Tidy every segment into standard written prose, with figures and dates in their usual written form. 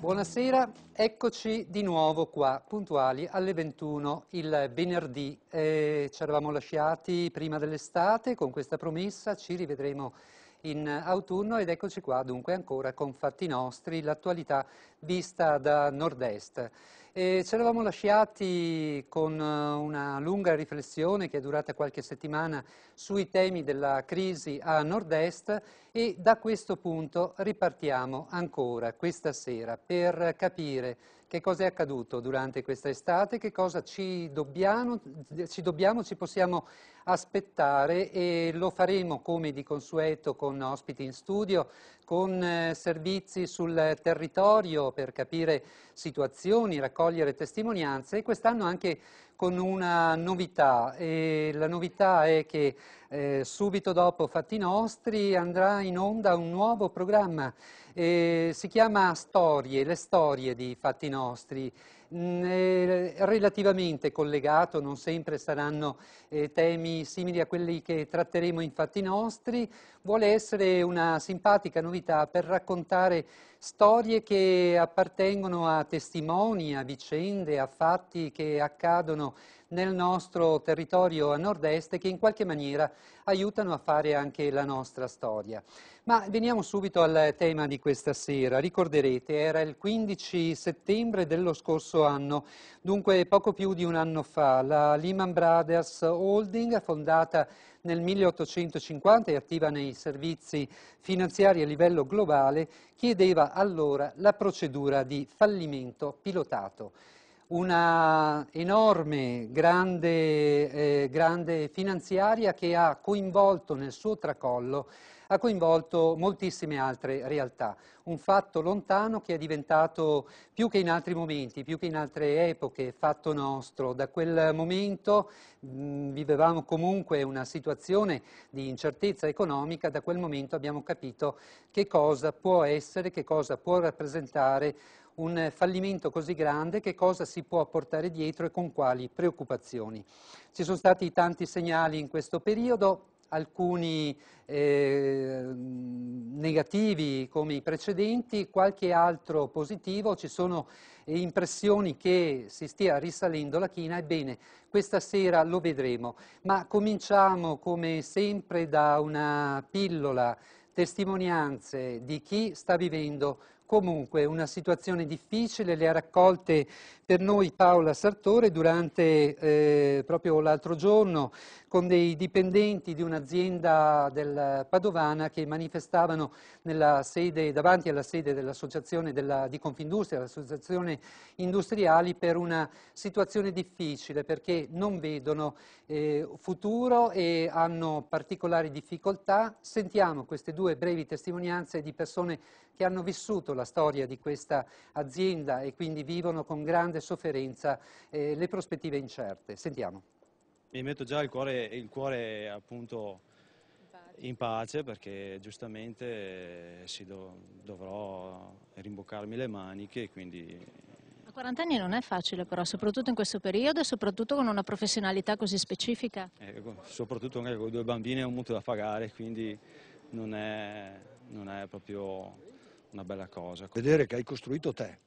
Buonasera, eccoci di nuovo qua, puntuali alle 21 il venerdì. Ci eravamo lasciati prima dell'estate con questa promessa, ci rivedremo in autunno ed eccoci qua dunque ancora con Fatti Nostri, l'attualità vista da nord-est. Ci eravamo lasciati con una lunga riflessione che è durata qualche settimana sui temi della crisi a nord-est e da questo punto ripartiamo ancora questa sera per capire che cosa è accaduto durante questa estate, che cosa ci possiamo aspettare e lo faremo come di consueto con ospiti in studio, con servizi sul territorio per capire situazioni, raccogliere testimonianze e quest'anno anche con una novità e la novità è che subito dopo Fatti Nostri andrà in onda un nuovo programma, si chiama Storie, le storie di Fatti Nostri. Relativamente collegato, non sempre saranno temi simili a quelli che tratteremo in Fatti Nostri, vuole essere una simpatica novità per raccontare storie che appartengono a testimoni, a vicende, a fatti che accadono nel nostro territorio a nord-est e che in qualche maniera aiutano a fare anche la nostra storia. Ma veniamo subito al tema di questa sera. Ricorderete, era il 15 settembre dello scorso anno, dunque poco più di un anno fa, la Lehman Brothers Holding, fondata nel 1850 e attiva nei servizi finanziari a livello globale, chiedeva allora la procedura di fallimento pilotato. Una enorme, grande finanziaria che ha coinvolto nel suo tracollo, ha coinvolto moltissime altre realtà. Un fatto lontano che è diventato, più che in altri momenti, più che in altre epoche, fatto nostro. Da quel momento vivevamo comunque una situazione di incertezza economica, da quel momento abbiamo capito che cosa può essere, che cosa può rappresentare un fallimento così grande, che cosa si può portare dietro e con quali preoccupazioni. Ci sono stati tanti segnali in questo periodo, alcuni negativi come i precedenti, qualche altro positivo, ci sono impressioni che si stia risalendo la china, ebbene questa sera lo vedremo, ma cominciamo come sempre da una pillola, testimonianze di chi sta vivendo comunque una situazione difficile, le ha raccolte per noi Paola Sartore durante proprio l'altro giorno con dei dipendenti di un'azienda del Padovana che manifestavano davanti alla sede dell'associazione di Confindustria, l'associazione industriali, per una situazione difficile perché non vedono futuro e hanno particolari difficoltà. Sentiamo queste due brevi testimonianze di persone che hanno vissuto la storia di questa azienda e quindi vivono con grande sofferenza le prospettive incerte. Sentiamo. Mi metto già il cuore appunto in pace perché giustamente dovrò rimboccarmi le maniche e quindi... A 40 anni non è facile però, soprattutto in questo periodo e soprattutto con una professionalità così specifica. Soprattutto anche con due bambini e un mutuo da pagare, quindi non è proprio una bella cosa. Vedere che hai costruito te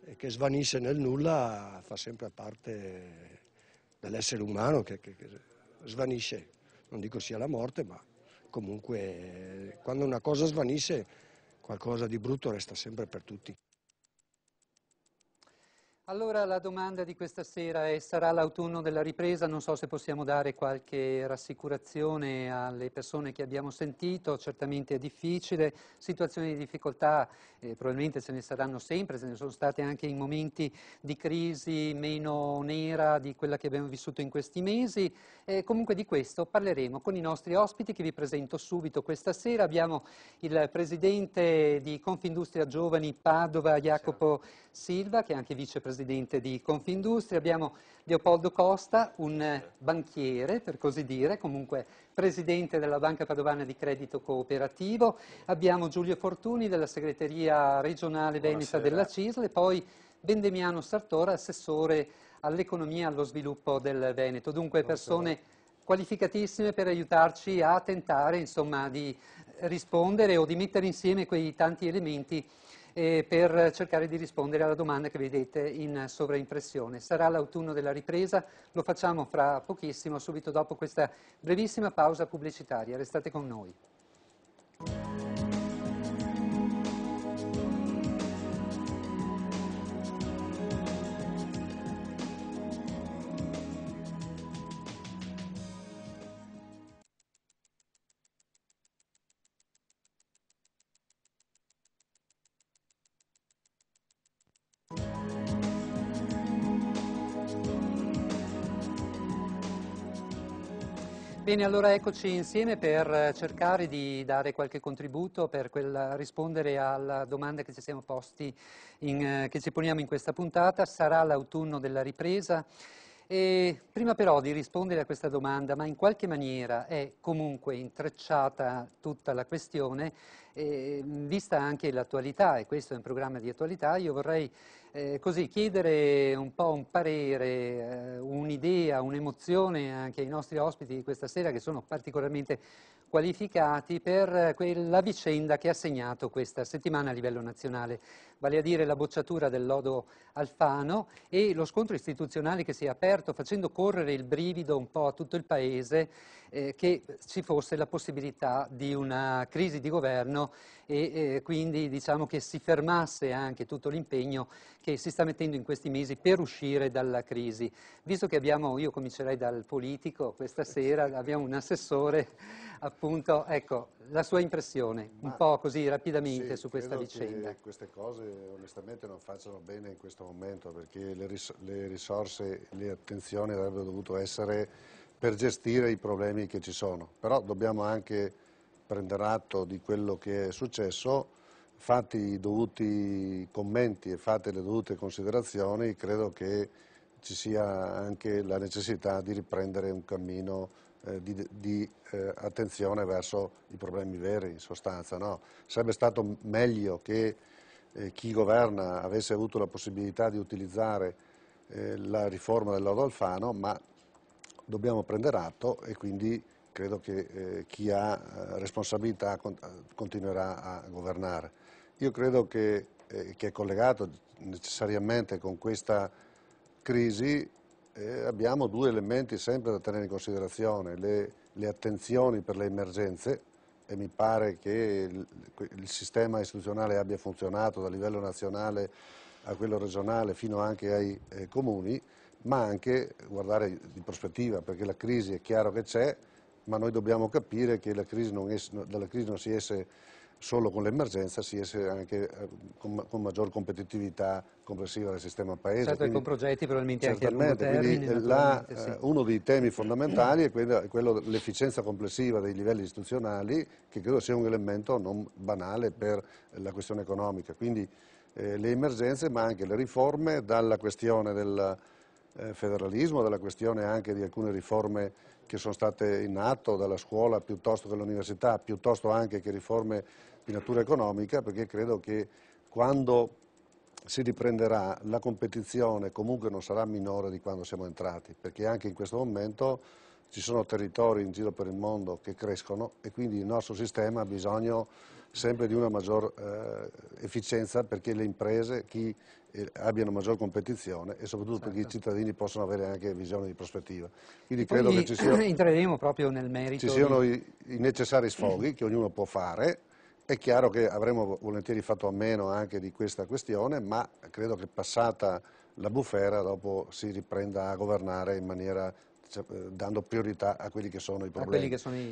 e che svanisce nel nulla fa sempre parte dell'essere umano che svanisce, non dico sia la morte, ma comunque quando una cosa svanisce qualcosa di brutto resta sempre per tutti. Allora la domanda di questa sera è: sarà l'autunno della ripresa? Non so se possiamo dare qualche rassicurazione alle persone che abbiamo sentito, certamente è difficile, situazioni di difficoltà probabilmente ce ne saranno sempre, ce ne sono state anche in momenti di crisi meno nera di quella che abbiamo vissuto in questi mesi, comunque di questo parleremo con i nostri ospiti che vi presento subito questa sera. Abbiamo il presidente di Confindustria Giovani Padova, Jacopo Silva, che è anche vicepresidente di Confindustria, abbiamo Leopoldo Costa, un banchiere per così dire, comunque presidente della Banca Padovana di Credito Cooperativo, abbiamo Giulio Fortuni della segreteria regionale veneta della CISL e poi Bendemiano Sartora, assessore all'economia e allo sviluppo del Veneto, dunque persone qualificatissime per aiutarci a tentare insomma di rispondere o di mettere insieme quei tanti elementi per cercare di rispondere alla domanda che vedete in sovraimpressione. Sarà l'autunno della ripresa, lo facciamo fra pochissimo, subito dopo questa brevissima pausa pubblicitaria. Restate con noi. Bene, allora eccoci insieme per cercare di dare qualche contributo per rispondere alla domanda che ci siamo posti, che ci poniamo in questa puntata. Sarà l'autunno della ripresa? E prima però di rispondere a questa domanda, ma in qualche maniera è comunque intrecciata tutta la questione, vista anche l'attualità, e questo è un programma di attualità, io vorrei così chiedere un po' un parere, un'idea, un'emozione anche ai nostri ospiti di questa sera, che sono particolarmente qualificati per quella vicenda che ha segnato questa settimana a livello nazionale, vale a dire la bocciatura del lodo Alfano e lo scontro istituzionale che si è aperto facendo correre il brivido un po' a tutto il Paese, che ci fosse la possibilità di una crisi di governo e quindi diciamo che si fermasse anche tutto l'impegno che si sta mettendo in questi mesi per uscire dalla crisi. Visto che abbiamo, io comincerei dal politico questa sera, abbiamo un assessore, appunto, ecco, la sua impressione, un po' così rapidamente su questa vicenda. Che queste cose onestamente non facciano bene in questo momento, perché le risorse, le attenzioni avrebbero dovuto essere per gestire i problemi che ci sono, però dobbiamo anche prendere atto di quello che è successo, fatti i dovuti commenti e fatte le dovute considerazioni, credo che ci sia anche la necessità di riprendere un cammino di attenzione verso i problemi veri, in sostanza. No? Sarebbe stato meglio che chi governa avesse avuto la possibilità di utilizzare la riforma del lodo Alfano, ma dobbiamo prendere atto e quindi credo che chi ha responsabilità continuerà a governare. Io credo che è collegato necessariamente con questa crisi, abbiamo due elementi sempre da tenere in considerazione, le attenzioni per le emergenze, e mi pare che il sistema istituzionale abbia funzionato da livello nazionale a quello regionale fino anche ai comuni, ma anche guardare di prospettiva, perché la crisi è chiaro che c'è, ma noi dobbiamo capire che dalla crisi non si esce solo con l'emergenza, si esce anche con maggior competitività complessiva del sistema paese. Certo, quindi, e con progetti probabilmente anche a lungo termine. Sì. Uno dei temi fondamentali è quello dell'efficienza complessiva dei livelli istituzionali, che credo sia un elemento non banale per la questione economica. Quindi le emergenze, ma anche le riforme, dalla questione del federalismo, dalla questione anche di alcune riforme che sono state in atto, dalla scuola piuttosto che all'università, piuttosto anche che riforme di natura economica, perché credo che quando si riprenderà la competizione comunque non sarà minore di quando siamo entrati, perché anche in questo momento ci sono territori in giro per il mondo che crescono e quindi il nostro sistema ha bisogno sempre di una maggior efficienza, perché le imprese abbiano maggior competizione e soprattutto perché i cittadini possano avere anche visione di prospettiva. Quindi credo che entreremo proprio nel merito. Ci siano i necessari sfoghi che ognuno può fare. È chiaro che avremmo volentieri fatto a meno anche di questa questione, ma credo che passata la bufera dopo si riprenda a governare in maniera, dando priorità a quelli che sono i problemi.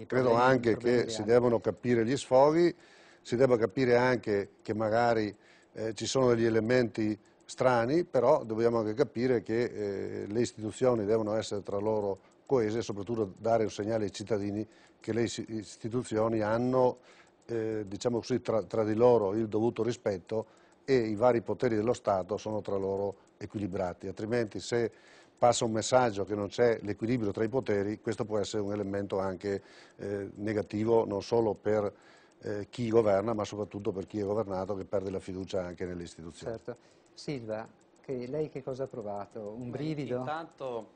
Credo anche che si devono capire gli sfoghi, si debba capire anche che magari ci sono degli elementi strani, però dobbiamo anche capire che le istituzioni devono essere tra loro coese e soprattutto dare un segnale ai cittadini che le istituzioni hanno, diciamo così, tra di loro il dovuto rispetto e i vari poteri dello Stato sono tra loro equilibrati, altrimenti se passa un messaggio che non c'è l'equilibrio tra i poteri, questo può essere un elemento anche negativo non solo per chi governa, ma soprattutto per chi è governato, che perde la fiducia anche nelle istituzioni. Certo. Silva, lei che cosa ha provato? Un brivido? Intanto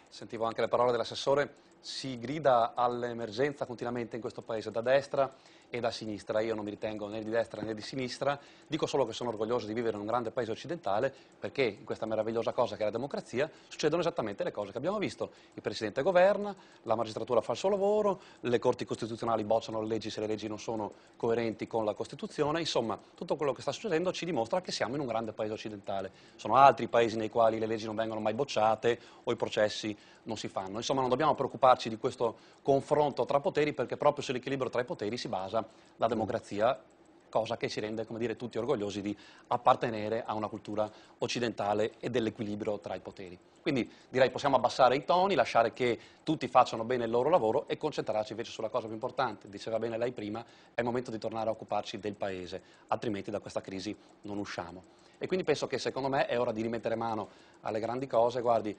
sentivo anche le parole dell'assessore, si grida all'emergenza continuamente in questo paese, da destra e da sinistra. Io non mi ritengo né di destra né di sinistra, dico solo che sono orgoglioso di vivere in un grande paese occidentale, perché in questa meravigliosa cosa che è la democrazia succedono esattamente le cose che abbiamo visto. Il Presidente governa, la magistratura fa il suo lavoro, le corti costituzionali bocciano le leggi se le leggi non sono coerenti con la Costituzione, insomma tutto quello che sta succedendo ci dimostra che siamo in un grande paese occidentale. Sono altri paesi nei quali le leggi non vengono mai bocciate o i processi non si fanno. Insomma, non dobbiamo preoccuparci di questo confronto tra poteri, perché proprio sull'equilibrio tra i poteri si basa la democrazia, cosa che ci rende, come dire, tutti orgogliosi di appartenere a una cultura occidentale e dell'equilibrio tra i poteri. Quindi direi possiamo abbassare i toni, lasciare che tutti facciano bene il loro lavoro e concentrarci invece sulla cosa più importante. Diceva bene lei prima, è il momento di tornare a occuparci del paese, altrimenti da questa crisi non usciamo. E quindi penso che secondo me è ora di rimettere mano alle grandi cose. Guardi,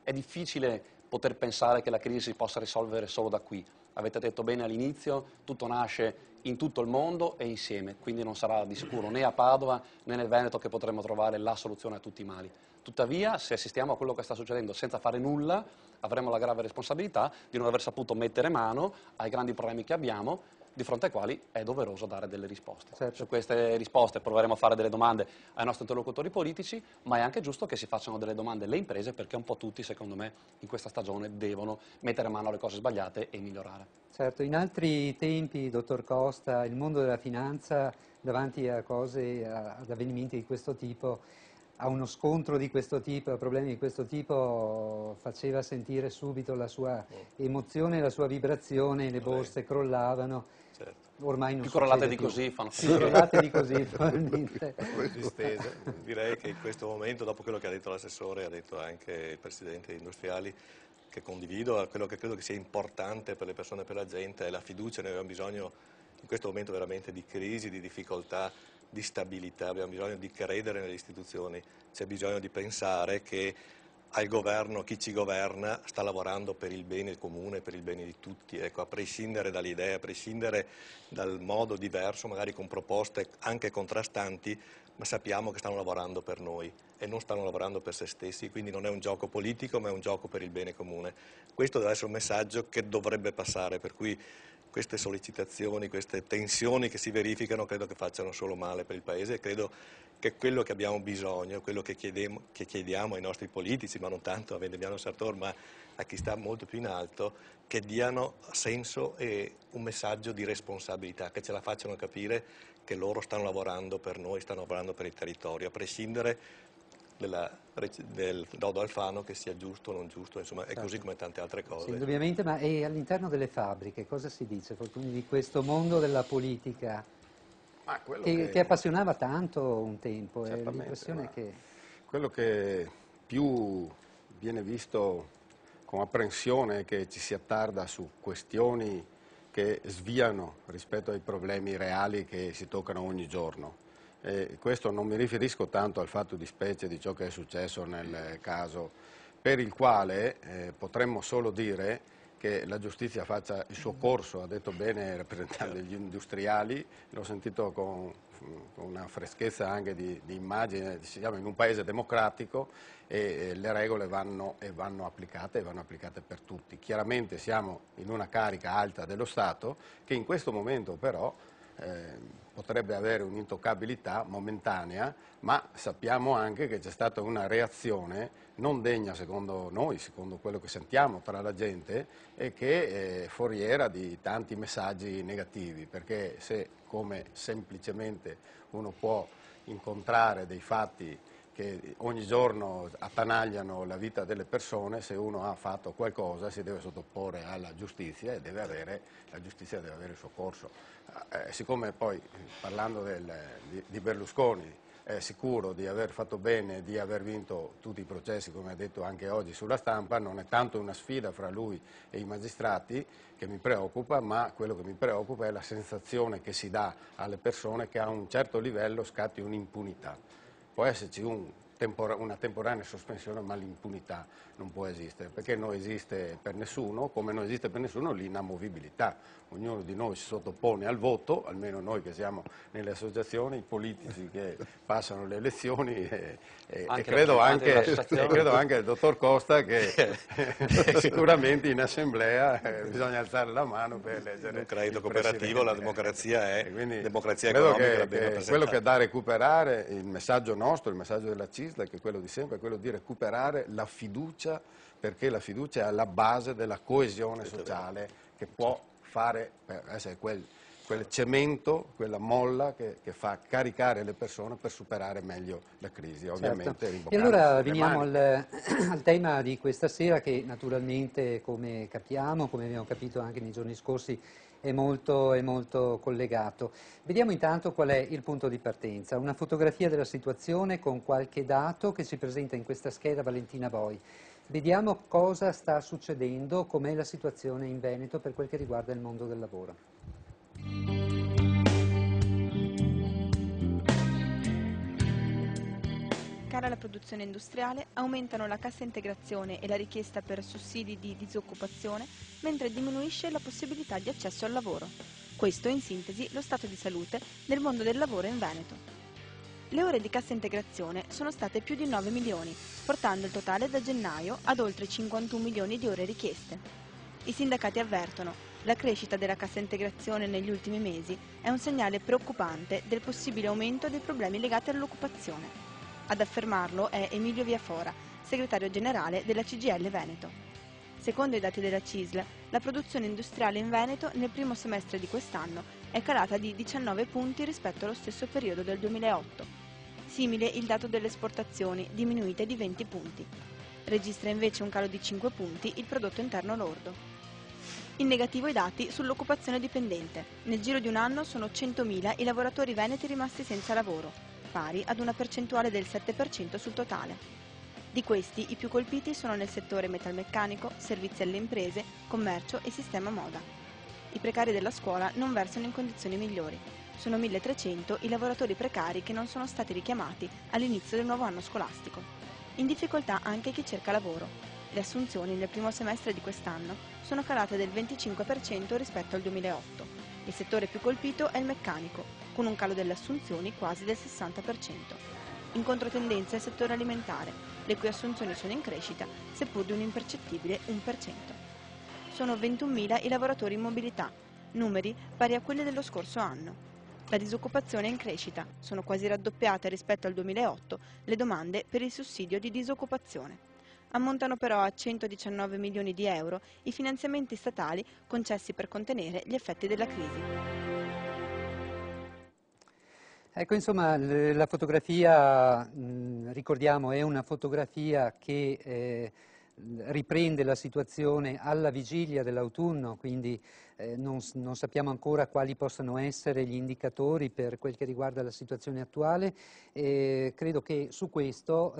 è difficile poter pensare che la crisi si possa risolvere solo da qui. Avete detto bene all'inizio, tutto nasce in tutto il mondo e insieme, quindi non sarà di sicuro né a Padova né nel Veneto che potremo trovare la soluzione a tutti i mali. Tuttavia, se assistiamo a quello che sta succedendo senza fare nulla, avremo la grave responsabilità di non aver saputo mettere mano ai grandi problemi che abbiamo, di fronte ai quali è doveroso dare delle risposte. Certo. Su queste risposte proveremo a fare delle domande ai nostri interlocutori politici, ma è anche giusto che si facciano delle domande alle imprese, perché un po' tutti, secondo me, in questa stagione devono mettere mano alle cose sbagliate e migliorare. Certo, in altri tempi, dottor Costa, il mondo della finanza davanti a cose, ad avvenimenti di questo tipo, a uno scontro di questo tipo, a problemi di questo tipo, faceva sentire subito la sua emozione, la sua vibrazione, le borse crollavano. Certo. Ormai non Più crollate succede di più. così fanno. Più crollate di così, probabilmente. Distese. Direi che in questo momento, dopo quello che ha detto l'assessore, ha detto anche il presidente industriali, che condivido, quello che credo che sia importante per le persone e per la gente è la fiducia. Noi abbiamo bisogno in questo momento veramente di crisi, di difficoltà, di stabilità, abbiamo bisogno di credere nelle istituzioni, c'è bisogno di pensare che al governo, chi ci governa sta lavorando per il bene comune, per il bene di tutti, ecco, a prescindere dalle idee, a prescindere dal modo diverso, magari con proposte anche contrastanti, ma sappiamo che stanno lavorando per noi e non stanno lavorando per se stessi, quindi non è un gioco politico ma è un gioco per il bene comune. Questo deve essere un messaggio che dovrebbe passare, per cui queste sollecitazioni, queste tensioni che si verificano credo che facciano solo male per il Paese e credo che quello che abbiamo bisogno, quello che chiediamo ai nostri politici, ma non tanto a Vendomiano Sartor, ma a chi sta molto più in alto, che diano senso e un messaggio di responsabilità, che ce la facciano capire che loro stanno lavorando per noi, stanno lavorando per il territorio, a prescindere del Dodo Alfano, che sia giusto o non giusto, insomma, è così come tante altre cose. Sì, indubbiamente, ma e all'interno delle fabbriche cosa si dice? Quindi di questo mondo della politica che appassionava tanto un tempo, e l'impressione è che... Quello che più viene visto con apprensione è che ci si attarda su questioni che sviano rispetto ai problemi reali che si toccano ogni giorno. Questo non mi riferisco tanto al fatto di specie di ciò che è successo nel caso, per il quale potremmo solo dire che la giustizia faccia il suo corso, ha detto bene il rappresentante degli industriali, l'ho sentito con una freschezza anche di immagine. Siamo in un paese democratico e le regole vanno applicate per tutti. Chiaramente siamo in una carica alta dello Stato che in questo momento però potrebbe avere un'intoccabilità momentanea, ma sappiamo anche che c'è stata una reazione non degna, secondo noi, secondo quello che sentiamo tra la gente, e che è foriera di tanti messaggi negativi, perché se, come semplicemente uno può incontrare dei fatti che ogni giorno attanagliano la vita delle persone, se uno ha fatto qualcosa si deve sottoporre alla giustizia e la giustizia deve avere il suo corso. Siccome poi, parlando di Berlusconi, è sicuro di aver fatto bene, di aver vinto tutti i processi, come ha detto anche oggi sulla stampa, non è tanto una sfida fra lui e i magistrati che mi preoccupa, ma quello che mi preoccupa è la sensazione che si dà alle persone che a un certo livello scatti un'impunità. Può esserci un una temporanea sospensione, ma l'impunità non può esistere, perché non esiste per nessuno, come non esiste per nessuno l'inamovibilità. Ognuno di noi si sottopone al voto, almeno noi che siamo nelle associazioni, i politici che passano le elezioni e credo anche il dottor Costa che sicuramente in assemblea bisogna alzare la mano per eleggere un credito il cooperativo, la presidente. democrazia è democrazia credo economica, che quello che è da recuperare, il messaggio nostro, il messaggio della CISL, che è quello di sempre, è quello di recuperare la fiducia, perché la fiducia è alla base della coesione sociale che può fare per essere quel cemento, quella molla che fa caricare le persone per superare meglio la crisi, ovviamente. Certo. E allora veniamo al tema di questa sera, che naturalmente, come capiamo, come abbiamo capito anche nei giorni scorsi, è molto collegato. Vediamo intanto qual è il punto di partenza, una fotografia della situazione con qualche dato che si presenta in questa scheda Valentina Boi. Vediamo cosa sta succedendo, com'è la situazione in Veneto per quel che riguarda il mondo del lavoro. Cara la produzione industriale, aumentano la cassa integrazione e la richiesta per sussidi di disoccupazione, mentre diminuisce la possibilità di accesso al lavoro. Questo, in sintesi, lo stato di salute del mondo del lavoro in Veneto. Le ore di cassa integrazione sono state più di 9 milioni, portando il totale da gennaio ad oltre 51 milioni di ore richieste. I sindacati avvertono: la crescita della cassa integrazione negli ultimi mesi è un segnale preoccupante del possibile aumento dei problemi legati all'occupazione. Ad affermarlo è Emilio Viafora, segretario generale della CGIL Veneto. Secondo i dati della CISL, la produzione industriale in Veneto nel primo semestre di quest'anno è calata di 19 punti rispetto allo stesso periodo del 2008. Simile il dato delle esportazioni, diminuite di 20 punti. Registra invece un calo di 5 punti il prodotto interno lordo. In negativo i dati sull'occupazione dipendente. Nel giro di un anno sono 100.000 i lavoratori veneti rimasti senza lavoro, pari ad una percentuale del 7% sul totale. Di questi, i più colpiti sono nel settore metalmeccanico, servizi alle imprese, commercio e sistema moda. I precari della scuola non versano in condizioni migliori. Sono 1.300 i lavoratori precari che non sono stati richiamati all'inizio del nuovo anno scolastico. In difficoltà anche chi cerca lavoro. Le assunzioni nel primo semestre di quest'anno sono calate del 25% rispetto al 2008. Il settore più colpito è il meccanico, con un calo delle assunzioni quasi del 60%. In controtendenza è il settore alimentare, le cui assunzioni sono in crescita, seppur di un impercettibile 1%. Sono 21.000 i lavoratori in mobilità, numeri pari a quelli dello scorso anno. La disoccupazione è in crescita, sono quasi raddoppiate rispetto al 2008 le domande per il sussidio di disoccupazione. Ammontano però a 119 milioni di euro i finanziamenti statali concessi per contenere gli effetti della crisi. Ecco, insomma, la fotografia, ricordiamo, è una fotografia che riprende la situazione alla vigilia dell'autunno, quindi non sappiamo ancora quali possano essere gli indicatori per quel che riguarda la situazione attuale. Credo che su questo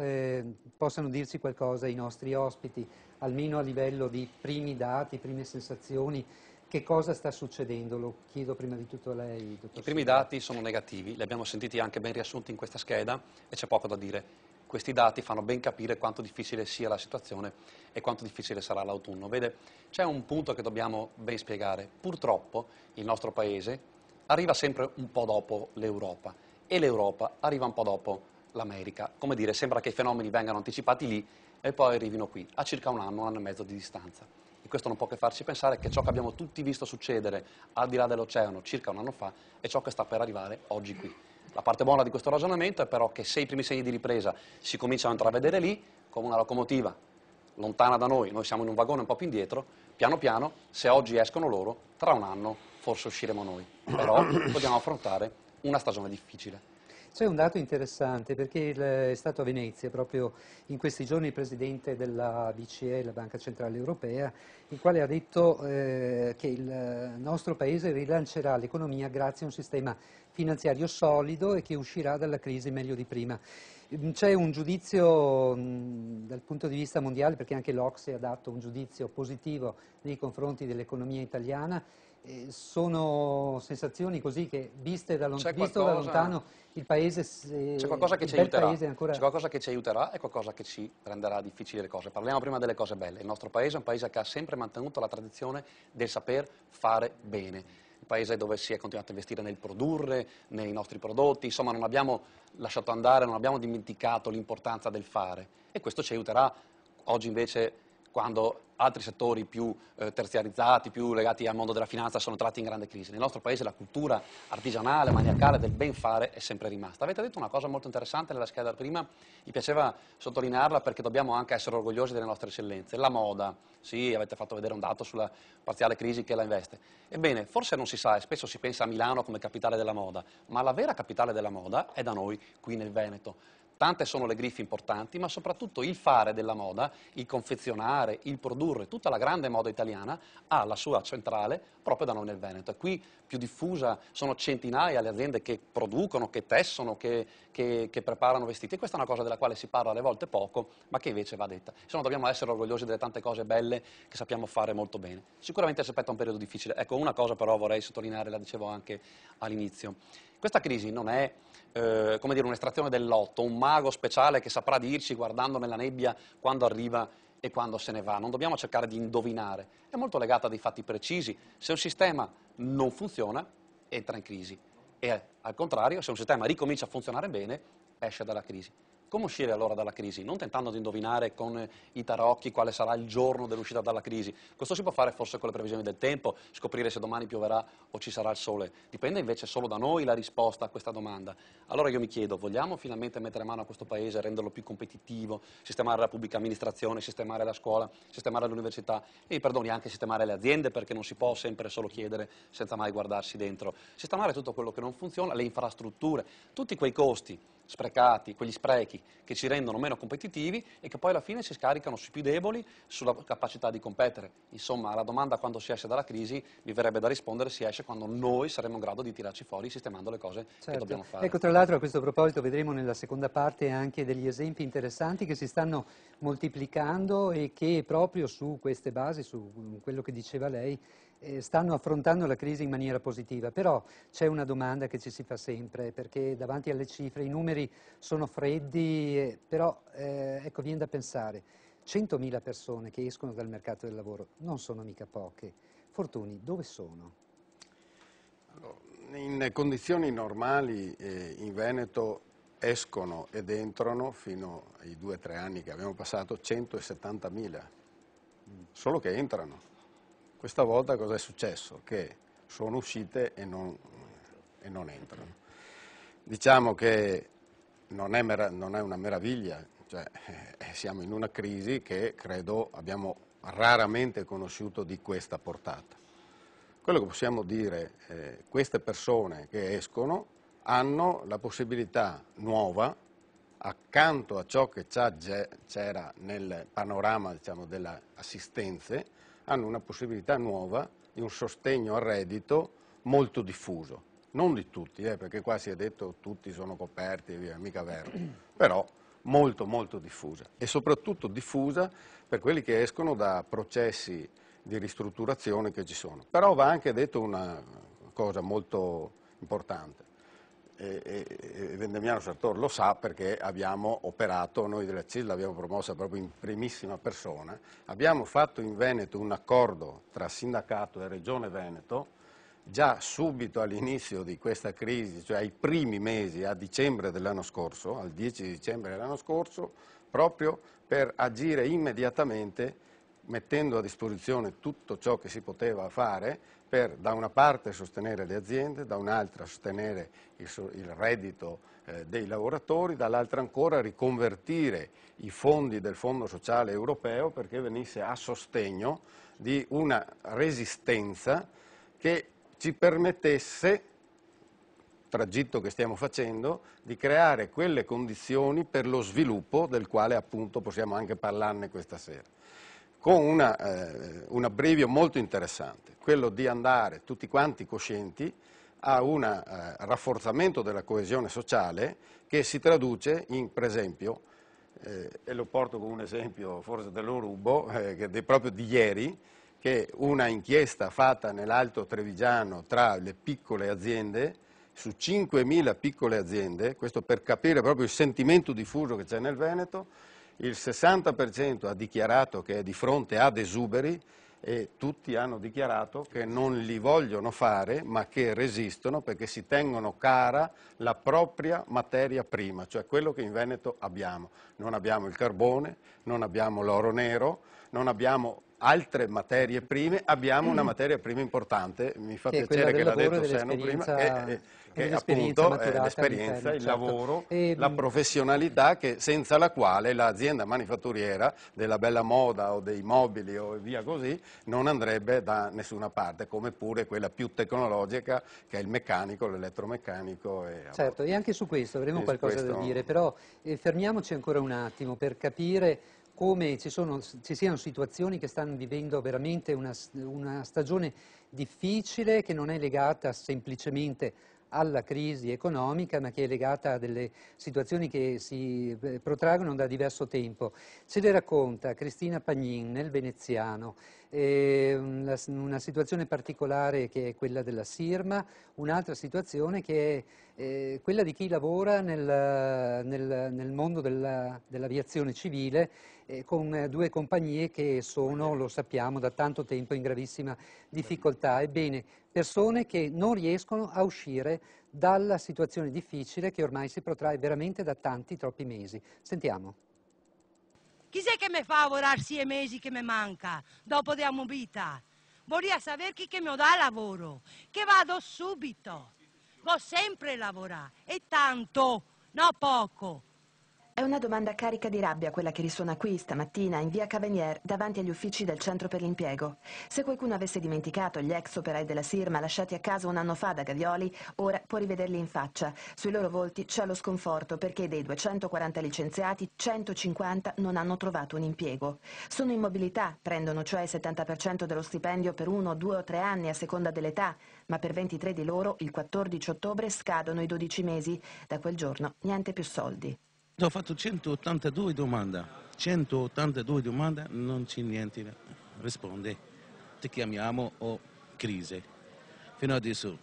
possano dirci qualcosa i nostri ospiti, almeno a livello di primi dati, prime sensazioni. Che cosa sta succedendo? Lo chiedo prima di tutto a lei, dottor I primi Silva. dati sono negativi, li abbiamo sentiti anche ben riassunti in questa scheda e c'è poco da dire. Questi dati fanno ben capire quanto difficile sia la situazione e quanto difficile sarà l'autunno. Vede, c'è un punto che dobbiamo ben spiegare. Purtroppo il nostro Paese arriva sempre un po' dopo l'Europa e l'Europa arriva un po' dopo l'America. Come dire, sembra che i fenomeni vengano anticipati lì e poi arrivino qui, a circa un anno e mezzo di distanza. E questo non può che farci pensare che ciò che abbiamo tutti visto succedere al di là dell'oceano circa un anno fa è ciò che sta per arrivare oggi qui. La parte buona di questo ragionamento è però che se i primi segni di ripresa si cominciano a intravedere lì, come una locomotiva lontana da noi siamo in un vagone un po' più indietro, piano piano, se oggi escono loro, tra un anno forse usciremo noi. Però dobbiamo affrontare una stagione difficile. C'è un dato interessante perché è stato a Venezia proprio in questi giorni il presidente della BCE, la Banca Centrale Europea, il quale ha detto che il nostro paese rilancerà l'economia grazie a un sistema finanziario solido e che uscirà dalla crisi meglio di prima. C'è un giudizio dal punto di vista mondiale, perché anche l'Ocse ha dato un giudizio positivo nei confronti dell'economia italiana. sono sensazioni così che viste da, visto da lontano il paese, c'è qualcosa che il ci bel aiuterà, paese ancora... c'è qualcosa che ci aiuterà e qualcosa che ci renderà difficili le cose. Parliamo prima delle cose belle. Il nostro paese è un paese che ha sempre mantenuto la tradizione del saper fare bene. Il paese dove si è continuato a investire nel produrre, nei nostri prodotti, insomma non abbiamo lasciato andare, non abbiamo dimenticato l'importanza del fare e questo ci aiuterà oggi invece quando altri settori più terziarizzati, più legati al mondo della finanza sono entrati in grande crisi. Nel nostro paese la cultura artigianale, maniacale del ben fare è sempre rimasta. Avete detto una cosa molto interessante nella scheda prima, mi piaceva sottolinearla perché dobbiamo anche essere orgogliosi delle nostre eccellenze. La moda, sì, avete fatto vedere un dato sulla parziale crisi che la investe. Ebbene, forse non si sa e spesso si pensa a Milano come capitale della moda, ma la vera capitale della moda è da noi, qui nel Veneto. Tante sono le griffe importanti, ma soprattutto il fare della moda, il confezionare, il produrre, tutta la grande moda italiana ha la sua centrale proprio da noi nel Veneto. E qui più diffusa, sono centinaia le aziende che producono, che tessono, che preparano vestiti. E questa è una cosa della quale si parla alle volte poco, ma che invece va detta. Insomma, dobbiamo essere orgogliosi delle tante cose belle che sappiamo fare molto bene. Sicuramente si aspetta un periodo difficile. Ecco, una cosa però vorrei sottolineare, la dicevo anche all'inizio. Questa crisi non è come dire, un'estrazione del lotto, un mago speciale che saprà dirci guardando nella nebbia quando arriva e quando se ne va. Non dobbiamo cercare di indovinare, è molto legata a dei fatti precisi. Se un sistema non funziona, entra in crisi e al contrario, se un sistema ricomincia a funzionare bene, esce dalla crisi. Come uscire allora dalla crisi? Non tentando di indovinare con i tarocchi quale sarà il giorno dell'uscita dalla crisi. Questo si può fare forse con le previsioni del tempo, scoprire se domani pioverà o ci sarà il sole. Dipende invece solo da noi la risposta a questa domanda. Allora io mi chiedo, vogliamo finalmente mettere mano a questo paese, renderlo più competitivo, sistemare la pubblica amministrazione, sistemare la scuola, sistemare l'università e, perdoni, anche sistemare le aziende, perché non si può sempre solo chiedere senza mai guardarsi dentro. Sistemare tutto quello che non funziona, le infrastrutture, tutti quei costi sprecati, quegli sprechi che ci rendono meno competitivi e che poi alla fine si scaricano sui più deboli, sulla capacità di competere. Insomma, alla domanda quando si esce dalla crisi mi verrebbe da rispondere si esce quando noi saremo in grado di tirarci fuori sistemando le cose che dobbiamo fare. Ecco, tra l'altro a questo proposito vedremo nella seconda parte anche degli esempi interessanti che si stanno moltiplicando e che proprio su queste basi, su quello che diceva lei, stanno affrontando la crisi in maniera positiva, però c'è una domanda che ci si fa sempre, perché davanti alle cifre i numeri sono freddi, però ecco, viene da pensare, 100.000 persone che escono dal mercato del lavoro non sono mica poche. Fortuni, dove sono? In condizioni normali in Veneto escono ed entrano fino ai 2 o 3 anni che abbiamo passato 170.000, solo che entrano. Questa volta cosa è successo? Che sono uscite e non entrano. Diciamo che non è una meraviglia, cioè, siamo in una crisi che credo abbiamo raramente conosciuto di questa portata. Quello che possiamo dire, queste persone che escono hanno la possibilità nuova, accanto a ciò che c'era nel panorama, diciamo, delle assistenze, hanno una possibilità nuova di un sostegno al reddito molto diffuso. Non di tutti, perché qua si è detto tutti sono coperti e via, mica vero, però molto molto diffusa e soprattutto diffusa per quelli che escono da processi di ristrutturazione che ci sono. Però va anche detto una cosa molto importante. E Vendemiano Sartor lo sa perché abbiamo operato, noi della CISL l'abbiamo promossa proprio in primissima persona, abbiamo fatto in Veneto un accordo tra sindacato e Regione Veneto già subito all'inizio di questa crisi, cioè ai primi mesi, a dicembre dell'anno scorso, al 10 dicembre dell'anno scorso, proprio per agire immediatamente mettendo a disposizione tutto ciò che si poteva fare per da una parte sostenere le aziende, da un'altra sostenere il reddito dei lavoratori, dall'altra ancora riconvertire i fondi del Fondo Sociale Europeo perché venisse a sostegno di una resistenza che ci permettesse, tragitto che stiamo facendo, di creare quelle condizioni per lo sviluppo del quale appunto possiamo anche parlarne questa sera. Con un abbrivio molto interessante, quello di andare tutti quanti coscienti a un rafforzamento della coesione sociale che si traduce in, per esempio, e lo porto come un esempio forse te lo rubo, che è proprio di ieri, che una inchiesta fatta nell'Alto Trevigiano tra le piccole aziende, su 5.000 piccole aziende, questo per capire proprio il sentimento diffuso che c'è nel Veneto, il 60% ha dichiarato che è di fronte ad esuberi e tutti hanno dichiarato che non li vogliono fare ma che resistono perché si tengono cara la propria materia prima, cioè quello che in Veneto abbiamo. Non abbiamo il carbone, non abbiamo l'oro nero, non abbiamo altre materie prime, abbiamo una materia prima importante, mi fa piacere che l'ha detto Seno prima, che appunto l'esperienza, il lavoro, la professionalità senza la quale l'azienda manifatturiera della bella moda o dei mobili o via così non andrebbe da nessuna parte, come pure quella più tecnologica che è il meccanico, l'elettromeccanico. Certo, e anche su questo avremo qualcosa da dire, però fermiamoci ancora un attimo per capire come ci siano situazioni che stanno vivendo veramente una stagione difficile che non è legata semplicemente alla crisi economica, ma che è legata a delle situazioni che si protraggono da diverso tempo. Ce le racconta Cristina Pagnin nel Veneziano, una situazione particolare che è quella della Sirma, un'altra situazione che è quella di chi lavora nel mondo dell'aviazione civile, con due compagnie che sono, lo sappiamo, da tanto tempo in gravissima difficoltà. Ebbene, persone che non riescono a uscire dalla situazione difficile che ormai si protrae veramente da troppi mesi. Sentiamo. Chi è che mi fa lavorare 6 mesi che mi manca dopo della mobilità? Vorrei sapere chi che mi dà lavoro, che vado subito. Voglio sempre lavorare, e tanto, no poco. È una domanda carica di rabbia quella che risuona qui stamattina in via Cavenier davanti agli uffici del centro per l'impiego. Se qualcuno avesse dimenticato gli ex operai della Sirma lasciati a casa un anno fa da Gavioli, ora può rivederli in faccia. Sui loro volti c'è lo sconforto perché dei 240 licenziati 150 non hanno trovato un impiego. Sono in mobilità, prendono cioè il 70% dello stipendio per 1, 2 o 3 anni a seconda dell'età, ma per 23 di loro il 14 ottobre scadono i 12 mesi. Da quel giorno niente più soldi. Ho fatto 182 domande, non c'è niente, risponde, ti chiamiamo o crisi. Fino adesso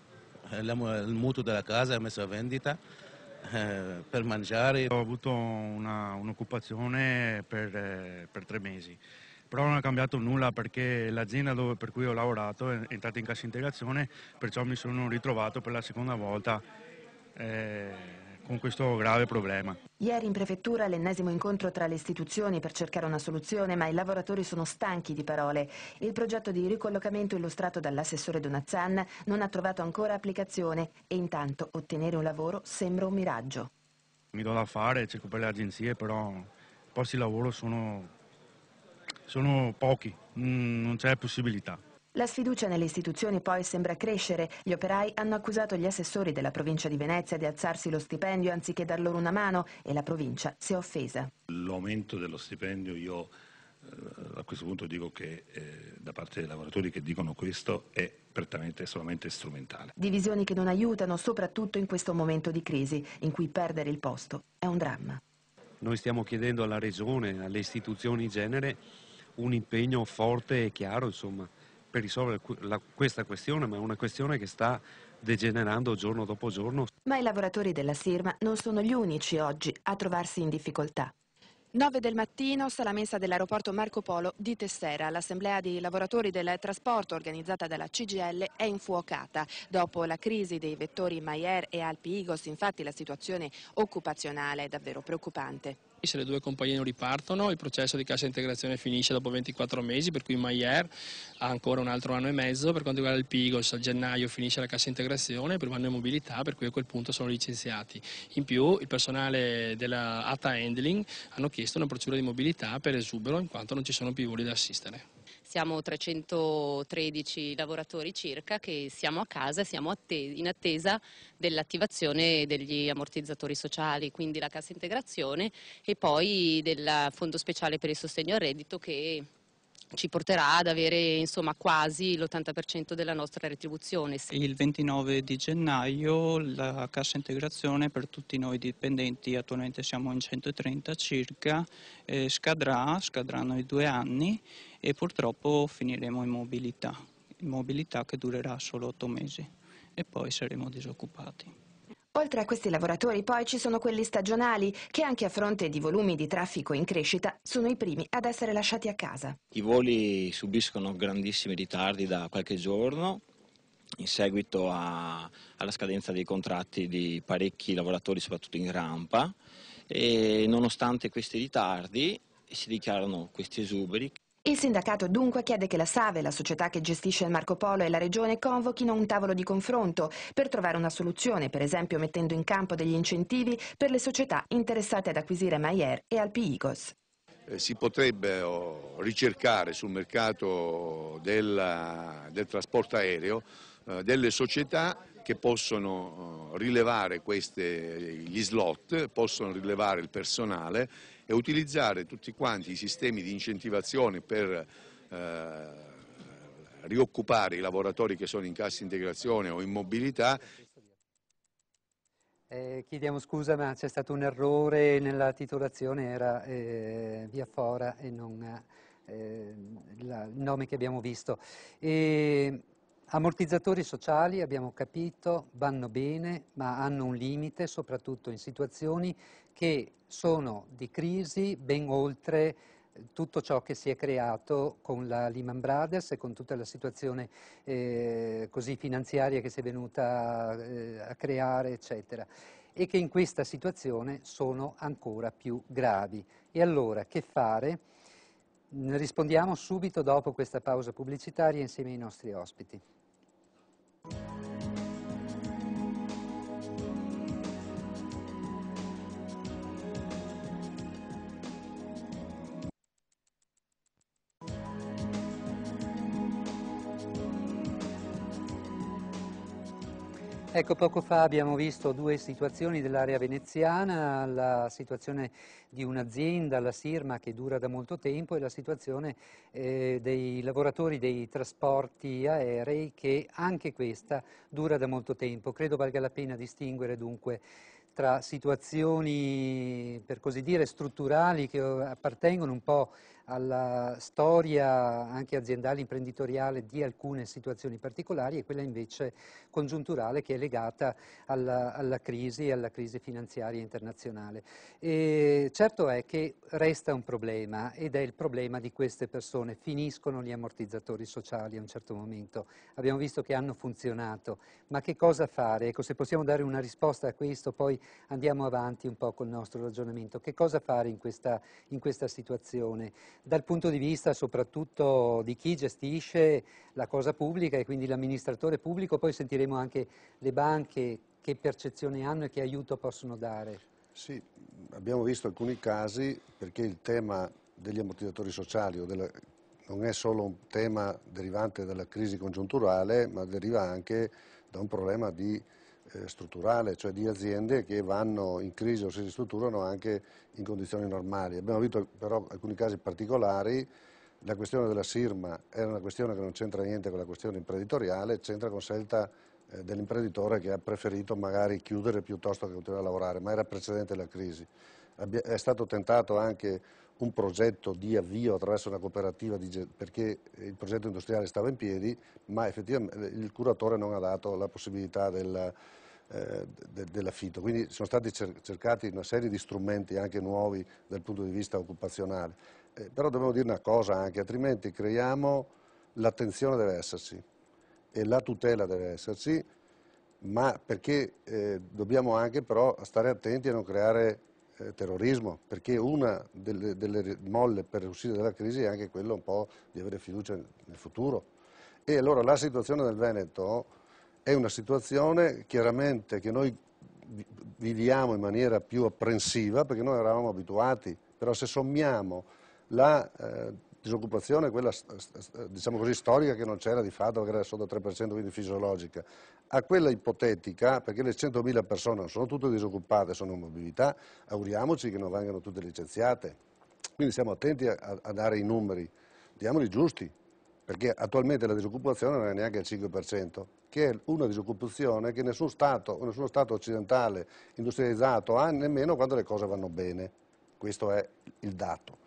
il mutuo della casa è messo a vendita per mangiare. Ho avuto un'occupazione per 3 mesi, però non è cambiato nulla perché l'azienda per cui ho lavorato è entrata in cassa integrazione, perciò mi sono ritrovato per la seconda volta con questo grave problema. Ieri in prefettura l'ennesimo incontro tra le istituzioni per cercare una soluzione, ma i lavoratori sono stanchi di parole. Il progetto di ricollocamento illustrato dall'assessore Donazzan non ha trovato ancora applicazione e intanto ottenere un lavoro sembra un miraggio. Mi do da fare, cerco per le agenzie, però i posti di lavoro sono pochi, non c'è possibilità. La sfiducia nelle istituzioni poi sembra crescere. Gli operai hanno accusato gli assessori della provincia di Venezia di alzarsi lo stipendio anziché dar loro una mano e la provincia si è offesa. L'aumento dello stipendio io a questo punto dico che da parte dei lavoratori che dicono questo è prettamente solamente strumentale. Divisioni che non aiutano soprattutto in questo momento di crisi in cui perdere il posto è un dramma. Noi stiamo chiedendo alla Regione, alle istituzioni in genere, un impegno forte e chiaro, insomma, per risolvere questa questione, ma è una questione che sta degenerando giorno dopo giorno. Ma i lavoratori della Sirma non sono gli unici oggi a trovarsi in difficoltà. 9 del mattino, sala mensa dell'aeroporto Marco Polo di Tessera. L'assemblea di lavoratori del trasporto organizzata dalla CGIL è infuocata. Dopo la crisi dei vettori Mayer e Alpi Igos, infatti, la situazione occupazionale è davvero preoccupante. Se le due compagnie non ripartono, il processo di cassa integrazione finisce dopo 24 mesi, per cui Mayer ha ancora un altro anno e mezzo. Per quanto riguarda il Pigos, a gennaio finisce la cassa integrazione, il primo anno è mobilità, per cui a quel punto sono licenziati. In più il personale della ATA Handling hanno chiesto una procedura di mobilità per esubero, in quanto non ci sono più voli da assistere. Siamo 313 lavoratori circa che siamo a casa e siamo in attesa dell'attivazione degli ammortizzatori sociali, quindi la cassa integrazione e poi del fondo speciale per il sostegno al reddito che ci porterà ad avere insomma quasi l'80% della nostra retribuzione. Il 29 di gennaio la cassa integrazione per tutti noi dipendenti, attualmente siamo in 130 circa, scadranno i 2 anni e purtroppo finiremo in mobilità che durerà solo 8 mesi e poi saremo disoccupati. Oltre a questi lavoratori poi ci sono quelli stagionali che anche a fronte di volumi di traffico in crescita sono i primi ad essere lasciati a casa. I voli subiscono grandissimi ritardi da qualche giorno in seguito alla scadenza dei contratti di parecchi lavoratori, soprattutto in rampa, e nonostante questi ritardi si dichiarano questi esuberi. Il sindacato dunque chiede che la SAVE, la società che gestisce il Marco Polo, e la Regione convochino un tavolo di confronto per trovare una soluzione, per esempio mettendo in campo degli incentivi per le società interessate ad acquisire MyAir e Alpi Igos. Si potrebbe ricercare sul mercato del trasporto aereo delle società che possono rilevare gli slot, possono rilevare il personale e utilizzare tutti quanti i sistemi di incentivazione per rioccupare i lavoratori che sono in cassa integrazione o in mobilità. Chiediamo scusa, ma c'è stato un errore nella titolazione, era via Fora e non il nome che abbiamo visto. Ammortizzatori sociali, abbiamo capito, vanno bene, ma hanno un limite, soprattutto in situazioni che sono di crisi ben oltre tutto ciò che si è creato con la Lehman Brothers e con tutta la situazione così finanziaria che si è venuta a creare, eccetera, e che in questa situazione sono ancora più gravi. E allora che fare? Rispondiamo subito dopo questa pausa pubblicitaria insieme ai nostri ospiti. Ecco, poco fa abbiamo visto due situazioni dell'area veneziana, la situazione di un'azienda, la Sirma, che dura da molto tempo, e la situazione dei lavoratori dei trasporti aerei, che anche questa dura da molto tempo. Credo valga la pena distinguere dunque tra situazioni, per così dire, strutturali che appartengono un po' alla storia anche aziendale, imprenditoriale di alcune situazioni particolari, e quella invece congiunturale che è legata alla crisi finanziaria internazionale. E certo è che resta un problema, ed è il problema di queste persone. Finiscono gli ammortizzatori sociali a un certo momento. Abbiamo visto che hanno funzionato, ma che cosa fare? Ecco, se possiamo dare una risposta a questo, poi andiamo avanti un po' col nostro ragionamento. Che cosa fare in questa situazione? Dal punto di vista soprattutto di chi gestisce la cosa pubblica e quindi l'amministratore pubblico, poi sentiremo anche le banche che percezione hanno e che aiuto possono dare. Sì, abbiamo visto alcuni casi, perché il tema degli ammortizzatori sociali non è solo un tema derivante dalla crisi congiunturale, ma deriva anche da un problema strutturale, cioè di aziende che vanno in crisi o si ristrutturano anche in condizioni normali. Abbiamo visto però alcuni casi particolari. La questione della Sirma era una questione che non c'entra niente con la questione imprenditoriale, c'entra con scelta dell'imprenditore che ha preferito magari chiudere piuttosto che continuare a lavorare, ma era precedente la crisi. È stato tentato anche un progetto di avvio attraverso una cooperativa perché il progetto industriale stava in piedi, ma effettivamente il curatore non ha dato la possibilità dell'affitto. Quindi sono stati cercati una serie di strumenti anche nuovi dal punto di vista occupazionale. Però dobbiamo dire una cosa anche, altrimenti l'attenzione deve esserci e la tutela deve esserci, ma perché dobbiamo anche però stare attenti a non creare terrorismo, perché una delle molle per uscire dalla crisi è anche quello un po' di avere fiducia nel futuro. E allora la situazione del Veneto è una situazione chiaramente che noi viviamo in maniera più apprensiva, perché noi eravamo abituati, però se sommiamo la disoccupazione, quella diciamo così storica, che non c'era di fatto, che era sotto il 3%, quindi fisiologica, a quella ipotetica, perché le 100.000 persone non sono tutte disoccupate, sono in mobilità, auguriamoci che non vengano tutte licenziate. Quindi stiamo attenti a dare i numeri diamoli giusti, perché attualmente la disoccupazione non è neanche il 5%, che è una disoccupazione che nessuno Stato occidentale industrializzato ha, nemmeno quando le cose vanno bene. Questo è il dato.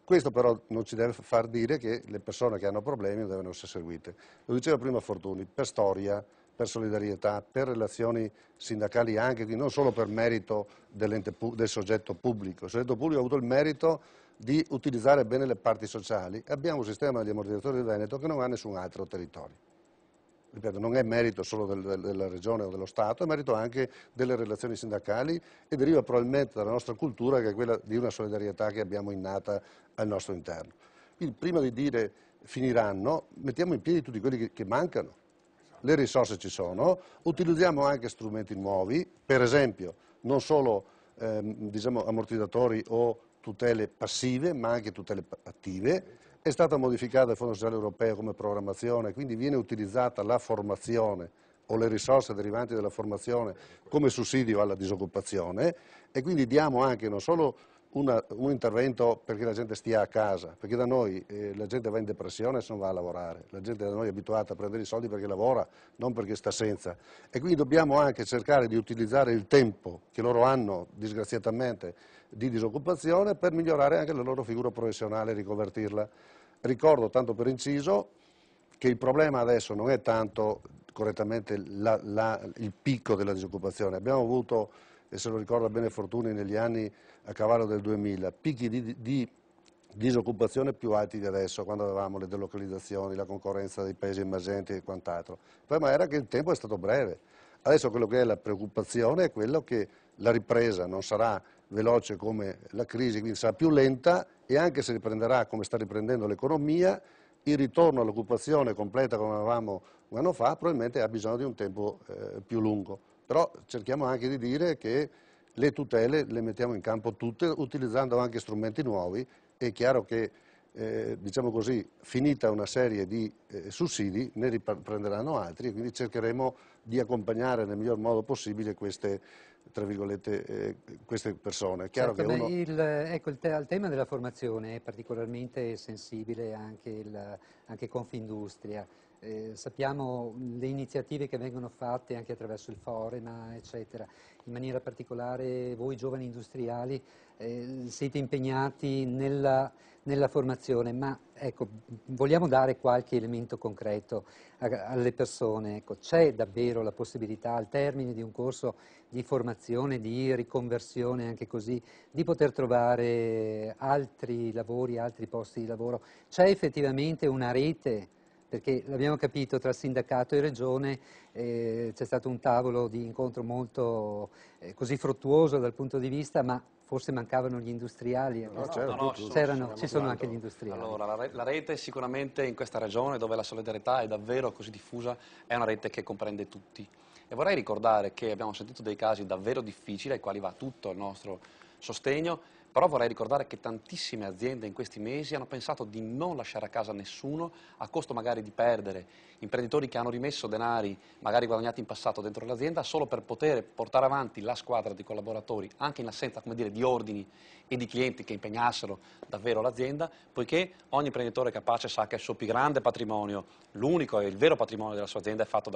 Questo però non ci deve far dire che le persone che hanno problemi non devono essere seguite. Lo diceva prima Fortuny, per storia, per solidarietà, per relazioni sindacali anche, quindi non solo per merito del soggetto pubblico. Il soggetto pubblico ha avuto il merito di utilizzare bene le parti sociali. Abbiamo un sistema di ammortizzatori del Veneto che non ha nessun altro territorio. Ripeto, non è merito solo della Regione o dello Stato, è merito anche delle relazioni sindacali e deriva probabilmente dalla nostra cultura, che è quella di una solidarietà che abbiamo innata al nostro interno. Quindi prima di dire finiranno, mettiamo in piedi tutti quelli che mancano. Le risorse ci sono, utilizziamo anche strumenti nuovi, per esempio non solo diciamo, ammortizzatori o tutele passive, ma anche tutele attive. È stata modificata il Fondo Sociale Europeo come programmazione, quindi viene utilizzata la formazione o le risorse derivanti dalla formazione come sussidio alla disoccupazione e quindi diamo anche non solo un intervento perché la gente stia a casa, perché da noi la gente va in depressione se non va a lavorare, la gente da noi è abituata a prendere i soldi perché lavora, non perché sta senza e quindi dobbiamo anche cercare di utilizzare il tempo che loro hanno disgraziatamente di disoccupazione per migliorare anche la loro figura professionale e riconvertirla. Ricordo, tanto per inciso, che il problema adesso non è tanto correttamente il picco della disoccupazione. Abbiamo avuto, e se lo ricorda bene Fortuny, negli anni a cavallo del 2000, picchi di disoccupazione più alti di adesso, quando avevamo le delocalizzazioni, la concorrenza dei paesi emergenti e quant'altro. Il problema era che il tempo è stato breve. Adesso quello che è la preoccupazione è quello che la ripresa non sarà veloce come la crisi, quindi sarà più lenta e anche se riprenderà come sta riprendendo l'economia, il ritorno all'occupazione completa come avevamo un anno fa probabilmente ha bisogno di un tempo più lungo. Però cerchiamo anche di dire che le tutele le mettiamo in campo tutte utilizzando anche strumenti nuovi. È chiaro che diciamo così, finita una serie di sussidi ne riprenderanno altri e quindi cercheremo di accompagnare nel miglior modo possibile queste, tra virgolette, queste persone. È chiaro certo, che uno... ecco, il tema della formazione è particolarmente sensibile anche Confindustria. Sappiamo le iniziative che vengono fatte anche attraverso il Forema, eccetera. In maniera particolare voi giovani industriali siete impegnati nella formazione, ma ecco, vogliamo dare qualche elemento concreto alle persone. Ecco, c'è davvero la possibilità al termine di un corso di formazione, di riconversione anche così, di poter trovare altri lavori, altri posti di lavoro? C'è effettivamente una rete? Perché l'abbiamo capito, tra sindacato e regione c'è stato un tavolo di incontro molto così fruttuoso dal punto di vista, ma forse mancavano gli industriali. Ci sono anche gli industriali. Allora, la rete sicuramente in questa regione dove la solidarietà è davvero così diffusa è una rete che comprende tutti. E vorrei ricordare che abbiamo sentito dei casi davvero difficili ai quali va tutto il nostro sostegno. Però vorrei ricordare che tantissime aziende in questi mesi hanno pensato di non lasciare a casa nessuno a costo magari di perdere imprenditori che hanno rimesso denari magari guadagnati in passato dentro l'azienda solo per poter portare avanti la squadra di collaboratori anche in assenza, come dire, di ordini e di clienti che impegnassero davvero l'azienda, poiché ogni imprenditore capace sa che il suo più grande patrimonio, l'unico e il vero patrimonio della sua azienda è fatto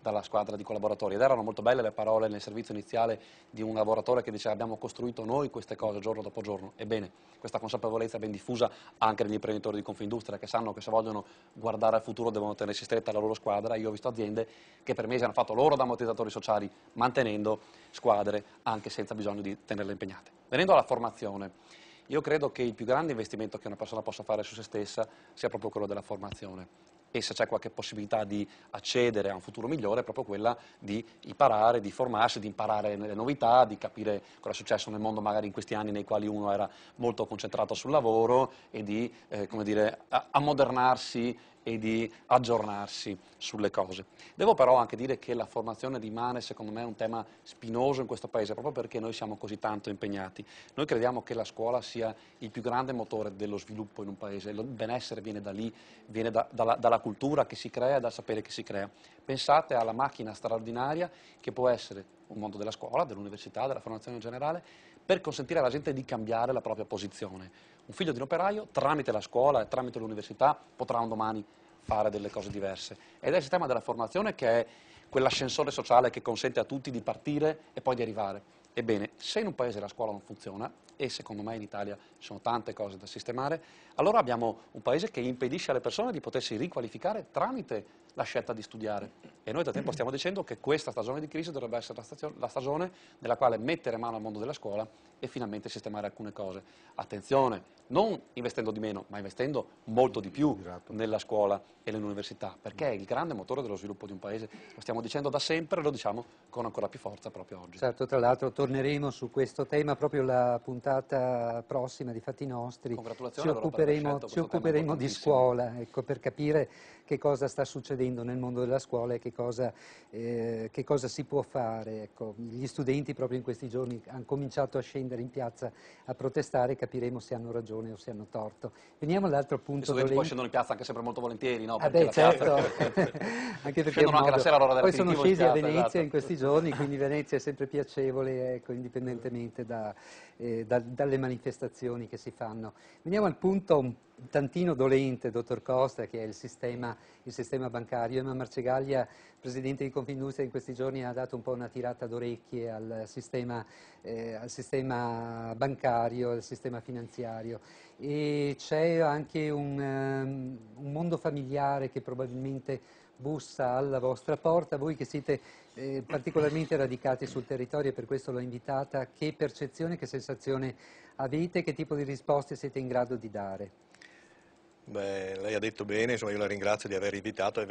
dalla squadra di collaboratori. Ed erano molto belle le parole nel servizio iniziale di un lavoratore che diceva abbiamo costruito noi queste cose giorno dopo giorno. Ebbene, questa consapevolezza è ben diffusa anche negli imprenditori di Confindustria che sanno che se vogliono guardare al futuro devono tenersi stretta la loro squadra. Io ho visto aziende che per mesi hanno fatto loro da ammortizzatori sociali mantenendo squadre anche senza bisogno di tenerle impegnate. Venendo alla formazione, io credo che il più grande investimento che una persona possa fare su se stessa sia proprio quello della formazione. E se c'è qualche possibilità di accedere a un futuro migliore è proprio quella di imparare, di formarsi, di imparare le novità, di capire cosa è successo nel mondo magari in questi anni nei quali uno era molto concentrato sul lavoro e di come dire, ammodernarsi e di aggiornarsi sulle cose. Devo però anche dire che la formazione rimane secondo me un tema spinoso in questo Paese proprio perché noi siamo così tanto impegnati. Noi crediamo che la scuola sia il più grande motore dello sviluppo in un Paese, il benessere viene da lì, viene dalla cultura che si crea e dal sapere che si crea. Pensate alla macchina straordinaria che può essere un mondo della scuola, dell'università, della formazione in generale, per consentire alla gente di cambiare la propria posizione. Un figlio di un operaio, tramite la scuola e tramite l'università, potrà un domani fare delle cose diverse. Ed è il sistema della formazione che è quell'ascensore sociale che consente a tutti di partire e poi di arrivare. Ebbene, se in un paese la scuola non funziona, e secondo me in Italia ci sono tante cose da sistemare, allora abbiamo un paese che impedisce alle persone di potersi riqualificare tramite la scelta di studiare. E noi da tempo stiamo dicendo che questa stagione di crisi dovrebbe essere la stagione nella quale mettere mano al mondo della scuola e finalmente sistemare alcune cose. Attenzione, non investendo di meno, ma investendo molto di più nella scuola e nell'università, perché è il grande motore dello sviluppo di un paese. Lo stiamo dicendo da sempre e lo diciamo con ancora più forza proprio oggi. Certo, tra l'altro torneremo su questo tema proprio la puntata prossima di Fatti Nostri. Congratulazioni Ci occuperemo di scuola, ecco, per capire che cosa sta succedendo nel mondo della scuola e che cosa si può fare. Ecco, gli studenti proprio in questi giorni hanno cominciato a scendere in piazza a protestare, capiremo se hanno ragione o se hanno torto. Veniamo all'altro punto. Gli studenti poi scendono in piazza anche sempre molto volentieri, no? Ah beh, certo, anche perché anche la sera all'ora poi sono dell'aperitivo scesi a in piazza, Venezia esatto. in questi giorni, quindi Venezia è sempre piacevole, ecco, indipendentemente dalle manifestazioni che si fanno. Veniamo al punto un tantino dolente, dottor Costa, che è il sistema bancario. Emma Marcegaglia, presidente di Confindustria, in questi giorni ha dato un po' una tirata d'orecchie al sistema bancario, al sistema finanziario, e c'è anche un mondo familiare che probabilmente bussa alla vostra porta. Voi che siete particolarmente radicati sul territorio, e per questo l'ho invitata, che percezione, che sensazione avete, che tipo di risposte siete in grado di dare? Beh, lei ha detto bene, insomma, io la ringrazio di aver invitato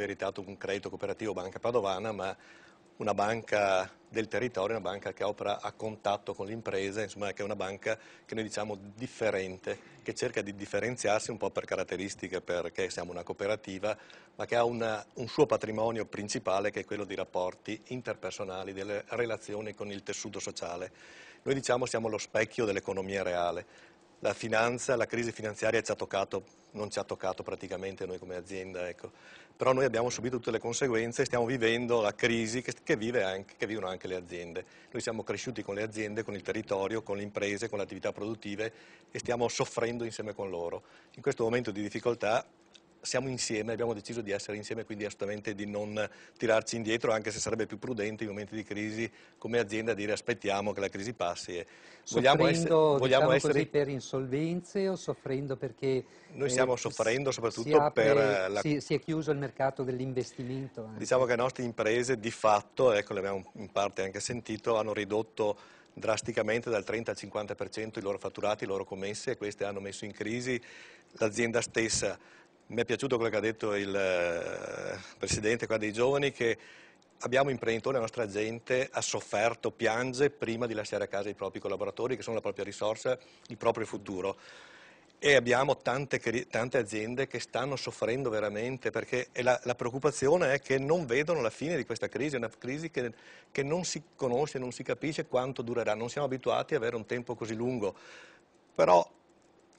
un credito cooperativo Banca Padovana, ma una banca del territorio, una banca che opera a contatto con l'impresa, insomma, che è una banca che noi diciamo differente, che cerca di differenziarsi un po' per caratteristiche, perché siamo una cooperativa, ma che ha un suo patrimonio principale, che è quello di rapporti interpersonali, delle relazioni con il tessuto sociale. Noi diciamo siamo lo specchio dell'economia reale. La finanza, la crisi finanziaria non ci ha toccato praticamente noi come azienda, ecco. Però noi abbiamo subito tutte le conseguenze e stiamo vivendo la crisi che vivono anche le aziende. Noi siamo cresciuti con le aziende, con il territorio, con le imprese, con le attività produttive e stiamo soffrendo insieme con loro. In questo momento di difficoltà siamo insieme, abbiamo deciso di essere insieme, quindi assolutamente di non tirarci indietro, anche se sarebbe più prudente in momenti di crisi come azienda dire aspettiamo che la crisi passi. E vogliamo essere così, per insolvenze, o soffrendo perché noi stiamo soffrendo soprattutto si è chiuso il mercato dell'investimento? Anche. Diciamo che le nostre imprese di fatto, ecco, le abbiamo in parte anche sentito, hanno ridotto drasticamente dal 30 al 50% i loro fatturati, i loro commesse, e queste hanno messo in crisi l'azienda stessa. Mi è piaciuto quello che ha detto il Presidente qua dei giovani, che abbiamo imprenditori, la nostra gente ha sofferto, piange prima di lasciare a casa i propri collaboratori, che sono la propria risorsa, il proprio futuro. E abbiamo tante aziende che stanno soffrendo veramente, perché la preoccupazione è che non vedono la fine di questa crisi, è una crisi che non si conosce, non si capisce quanto durerà, non siamo abituati ad avere un tempo così lungo. Però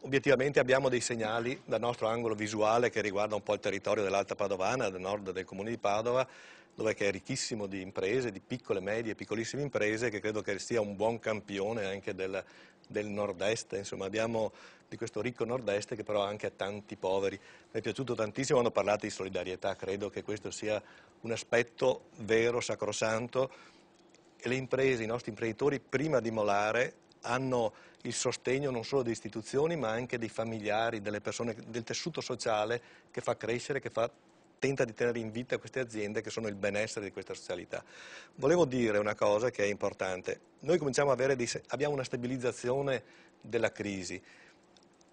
obiettivamente abbiamo dei segnali dal nostro angolo visuale che riguarda un po' il territorio dell'Alta Padovana, del nord del comune di Padova, dove è ricchissimo di imprese, di piccole, medie e piccolissime imprese, che credo che sia un buon campione anche del nord-est. Insomma, abbiamo di questo ricco nord-est che però ha anche tanti poveri. Mi è piaciuto tantissimo, hanno parlato di solidarietà, credo che questo sia un aspetto vero, sacrosanto, e le imprese, i nostri imprenditori, prima di molare, hanno il sostegno non solo delle istituzioni ma anche dei familiari, delle persone, del tessuto sociale che fa crescere, tenta di tenere in vita queste aziende che sono il benessere di questa socialità. Volevo dire una cosa che è importante. Noi cominciamo abbiamo una stabilizzazione della crisi.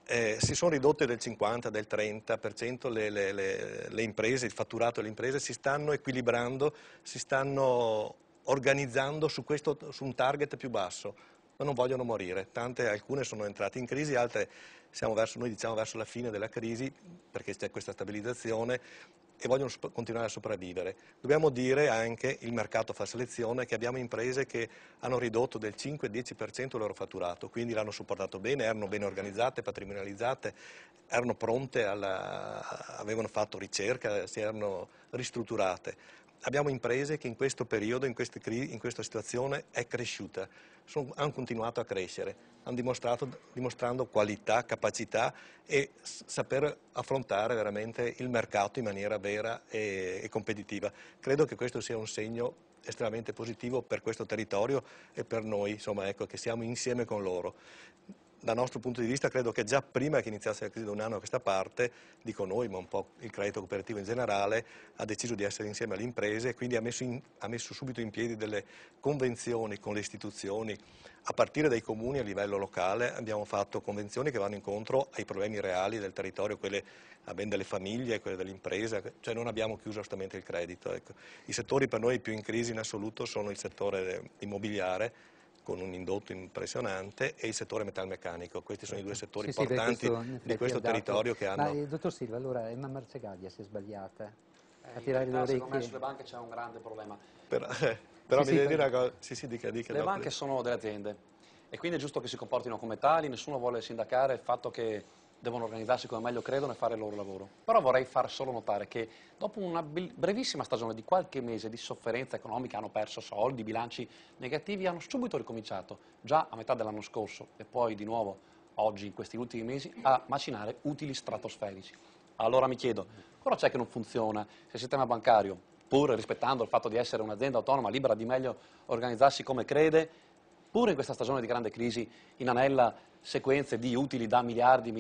Si sono ridotte del 50, del 30% le imprese, il fatturato delle imprese si stanno equilibrando, si stanno organizzando su un target più basso, ma non vogliono morire. Alcune sono entrate in crisi, altre noi diciamo verso la fine della crisi, perché c'è questa stabilizzazione e vogliono continuare a sopravvivere. Dobbiamo dire anche, il mercato fa selezione, che abbiamo imprese che hanno ridotto del 5-10% il loro fatturato, quindi l'hanno supportato bene, erano ben organizzate, patrimonializzate, erano pronte, avevano fatto ricerca, si erano ristrutturate. abbiamo imprese che in questo periodo, in questa situazione è cresciuta, hanno continuato a crescere, hanno dimostrando qualità, capacità e saper affrontare veramente il mercato in maniera vera e competitiva. Credo che questo sia un segno estremamente positivo per questo territorio e per noi, insomma, ecco, che siamo insieme con loro. Dal nostro punto di vista credo che già prima che iniziasse la crisi da un anno a questa parte, dico noi, ma un po' il credito cooperativo in generale, ha deciso di essere insieme alle imprese e quindi ha messo subito in piedi delle convenzioni con le istituzioni. A partire dai comuni a livello locale abbiamo fatto convenzioni che vanno incontro ai problemi reali del territorio, quelle delle famiglie, quelle delle imprese, cioè non abbiamo chiuso assolutamente il credito. Ecco. I settori per noi più in crisi in assoluto sono il settore immobiliare, con un indotto impressionante, e il settore metalmeccanico. Questi sono i due settori importanti di questo territorio che hanno... Ma dottor Silva, allora Emma Marcegaglia si è sbagliata a tirare le Secondo me orecchie? sulle banche c'è un grande problema. Però Sì, mi devi dire una cosa... dica. Le banche sono delle aziende e quindi è giusto che si comportino come tali, nessuno vuole sindacare il fatto che devono organizzarsi come meglio credono e fare il loro lavoro. Però vorrei far solo notare che dopo una brevissima stagione di qualche mese di sofferenza economica hanno perso soldi, bilanci negativi, hanno subito ricominciato, già a metà dell'anno scorso e poi di nuovo oggi, in questi ultimi mesi, a macinare utili stratosferici. Allora mi chiedo, cosa c'è che non funziona se il sistema bancario, pur rispettando il fatto di essere un'azienda autonoma libera di meglio organizzarsi come crede, pure in questa stagione di grande crisi inanella sequenze di utili da miliardi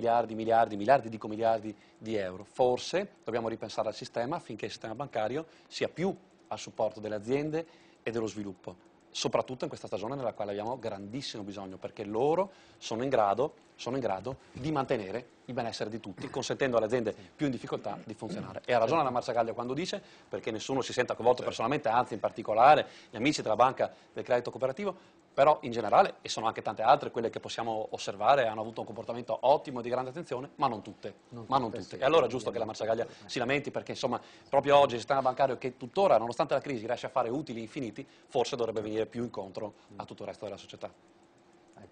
di euro. Forse dobbiamo ripensare al sistema affinché il sistema bancario sia più a supporto delle aziende e dello sviluppo, soprattutto in questa stagione nella quale abbiamo grandissimo bisogno, perché loro sono in grado di mantenere il benessere di tutti, consentendo alle aziende più in difficoltà di funzionare. E ha ragione la Marcegaglia quando dice, perché nessuno si senta coinvolto personalmente, anzi in particolare gli amici della banca del credito cooperativo, però in generale, e sono anche tante altre quelle che possiamo osservare, hanno avuto un comportamento ottimo e di grande attenzione, ma non tutte. Sì. E allora è giusto che la Marcegaglia si lamenti, perché insomma proprio oggi il sistema bancario, che tuttora, nonostante la crisi, riesce a fare utili infiniti, forse dovrebbe venire più incontro a tutto il resto della società.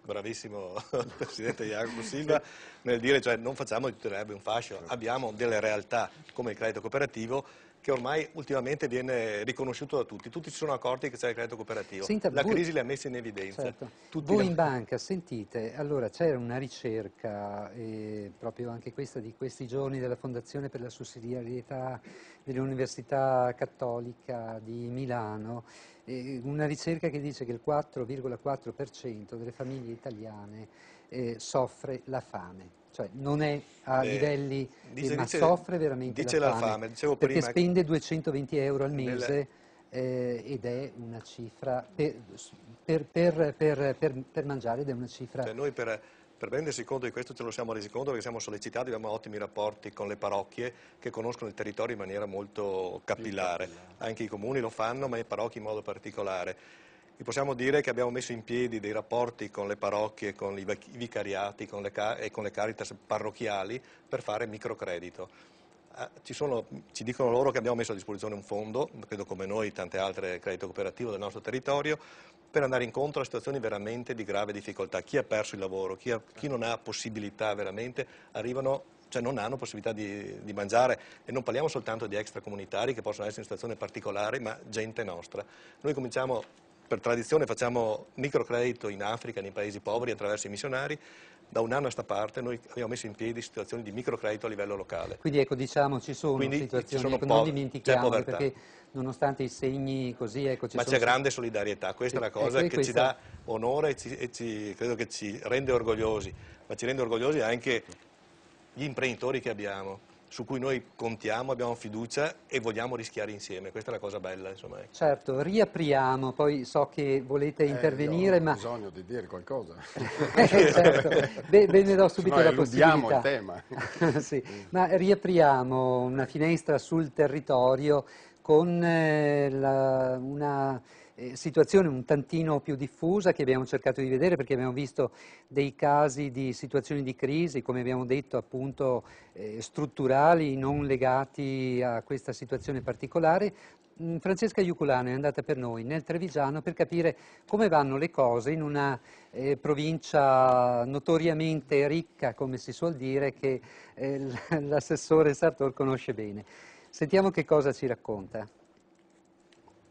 Bravissimo il Presidente Jacopo Silva nel dire, cioè, non facciamo di tutte le erbe un fascio, abbiamo delle realtà come il credito cooperativo che ormai ultimamente viene riconosciuto da tutti si sono accorti che c'è il credito cooperativo. Senta, la crisi li ha messi in evidenza. Certo. Voi in banca, sentite, allora c'era una ricerca, proprio anche questa di questi giorni della Fondazione per la sussidiarietà dell'Università Cattolica di Milano, una ricerca che dice che il 4,4% delle famiglie italiane soffre la fame. Cioè non è a livelli, ma soffre veramente la fame, dicevo perché prima, spende 220 euro al mese ed è una cifra per mangiare, ed è una cifra... Cioè noi per rendersi conto di questo ce lo siamo resi conto perché siamo sollecitati, abbiamo ottimi rapporti con le parrocchie che conoscono il territorio in maniera molto capillare. Anche i comuni lo fanno, ma i parrocchi in modo particolare. Vi possiamo dire che abbiamo messo in piedi dei rapporti con le parrocchie, con i vicariati e con le Caritas parrocchiali per fare microcredito. Ci dicono loro che abbiamo messo a disposizione un fondo, credo come noi tante altre credito cooperativo del nostro territorio, per andare incontro a situazioni veramente di grave difficoltà. Chi ha perso il lavoro, chi non ha possibilità veramente, non hanno possibilità di mangiare, e non parliamo soltanto di extracomunitari che possono essere in situazione particolare, ma gente nostra. Noi cominciamo, per tradizione facciamo microcredito in Africa, nei paesi poveri, attraverso i missionari. Da un anno a sta parte noi abbiamo messo in piedi situazioni di microcredito a livello locale. Quindi ecco, diciamo, ci sono situazioni, non dimentichiamo, perché nonostante i segni così, ecco, ma c'è grande solidarietà, questa è la cosa che ci dà onore e credo che ci rende orgogliosi, ma ci rende orgogliosi anche gli imprenditori che abbiamo, su cui noi contiamo, abbiamo fiducia e vogliamo rischiare insieme, questa è la cosa bella, insomma. Certo, riapriamo, poi so che volete intervenire, ma... Ho bisogno di dire qualcosa. Certo, ve ne do subito la possibilità. Il tema. Sì. Ma riapriamo una finestra sul territorio con una situazione un tantino più diffusa che abbiamo cercato di vedere, perché abbiamo visto dei casi di situazioni di crisi, come abbiamo detto, appunto strutturali, non legati a questa situazione particolare. Francesca Iuculano è andata per noi nel Trevigiano per capire come vanno le cose in una provincia notoriamente ricca, come si suol dire, che l'assessore Sartor conosce bene. Sentiamo che cosa ci racconta.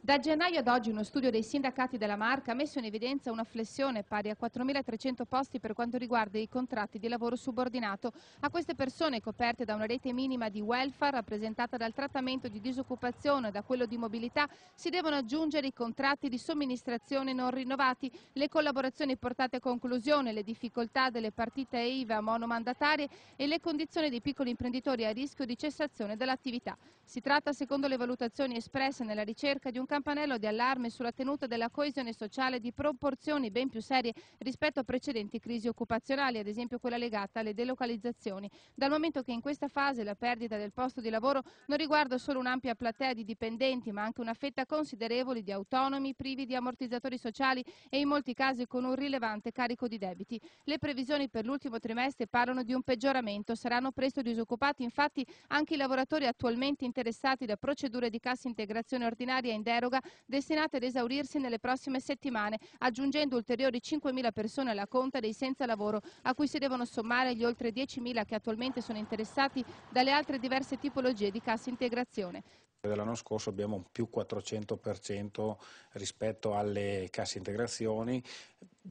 Da gennaio ad oggi uno studio dei sindacati della Marca ha messo in evidenza una flessione pari a 4.300 posti per quanto riguarda i contratti di lavoro subordinato. A queste persone coperte da una rete minima di welfare rappresentata dal trattamento di disoccupazione e da quello di mobilità si devono aggiungere i contratti di somministrazione non rinnovati, le collaborazioni portate a conclusione, le difficoltà delle partite IVA monomandatarie e le condizioni dei piccoli imprenditori a rischio di cessazione dell'attività. Si tratta, secondo le valutazioni espresse nella ricerca, di un campanello di allarme sulla tenuta della coesione sociale di proporzioni ben più serie rispetto a precedenti crisi occupazionali, ad esempio quella legata alle delocalizzazioni, dal momento che in questa fase la perdita del posto di lavoro non riguarda solo un'ampia platea di dipendenti, ma anche una fetta considerevole di autonomi privi di ammortizzatori sociali e in molti casi con un rilevante carico di debiti. Le previsioni per l'ultimo trimestre parlano di un peggioramento. Saranno presto disoccupati infatti anche i lavoratori attualmente interessati da procedure di cassa integrazione ordinaria in deroga destinate ad esaurirsi nelle prossime settimane, aggiungendo ulteriori 5.000 persone alla conta dei senza lavoro, a cui si devono sommare gli oltre 10.000 che attualmente sono interessati dalle altre diverse tipologie di cassa integrazione. Dell'anno scorso abbiamo un più 400% rispetto alle casse integrazioni.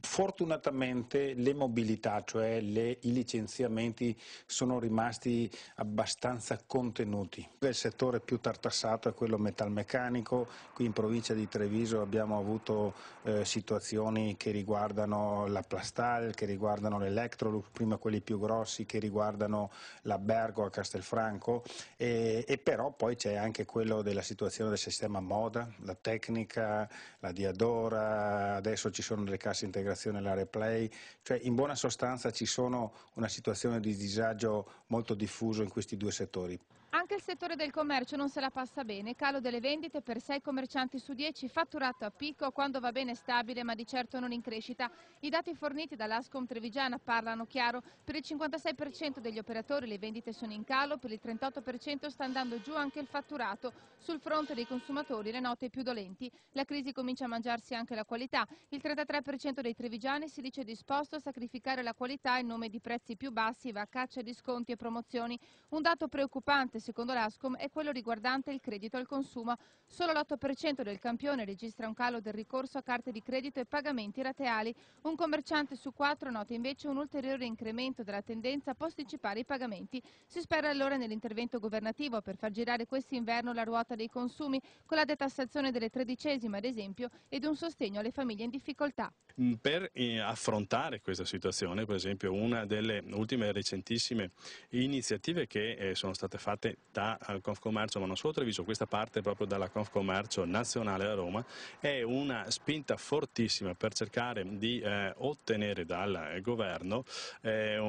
Fortunatamente le mobilità, cioè i licenziamenti, sono rimasti abbastanza contenuti. Il settore più tartassato è quello metalmeccanico. Qui in provincia di Treviso abbiamo avuto situazioni che riguardano la Plastal, che riguardano l'Electrolux, prima quelli più grossi che riguardano la Bergo a Castelfranco, e però poi c'è anche quello della situazione del sistema moda, la tecnica, la Diadora, adesso ci sono delle casse integrazione, la Replay, cioè in buona sostanza ci sono una situazione di disagio molto diffuso in questi due settori. Anche il settore del commercio non se la passa bene, calo delle vendite per 6 commercianti su 10, fatturato a picco quando va bene stabile ma di certo non in crescita. I dati forniti dall'Ascom Trevigiana parlano chiaro: per il 56% degli operatori le vendite sono in calo, per il 38% sta andando giù anche il fatturato. Sul fronte dei consumatori le note più dolenti, la crisi comincia a mangiarsi anche la qualità. Il 33% dei trevigiani si dice disposto a sacrificare la qualità in nome di prezzi più bassi, va a caccia di sconti e promozioni. Un dato preoccupante secondo l'Ascom è quello riguardante il credito al consumo. Solo l'8% del campione registra un calo del ricorso a carte di credito e pagamenti rateali. Un commerciante su 4 nota invece un ulteriore incremento della tendenza a posticipare i pagamenti. Si spera allora nell'intervento governativo per far girare quest'inverno la ruota dei consumi, con la detassazione delle tredicesime ad esempio ed un sostegno alle famiglie in difficoltà. Per affrontare questa situazione, per esempio, una delle ultime recentissime iniziative che sono state fatte da Confcommercio, ma non solo Treviso, questa parte proprio dalla Confcommercio nazionale a Roma, è una spinta fortissima per cercare di ottenere dal governo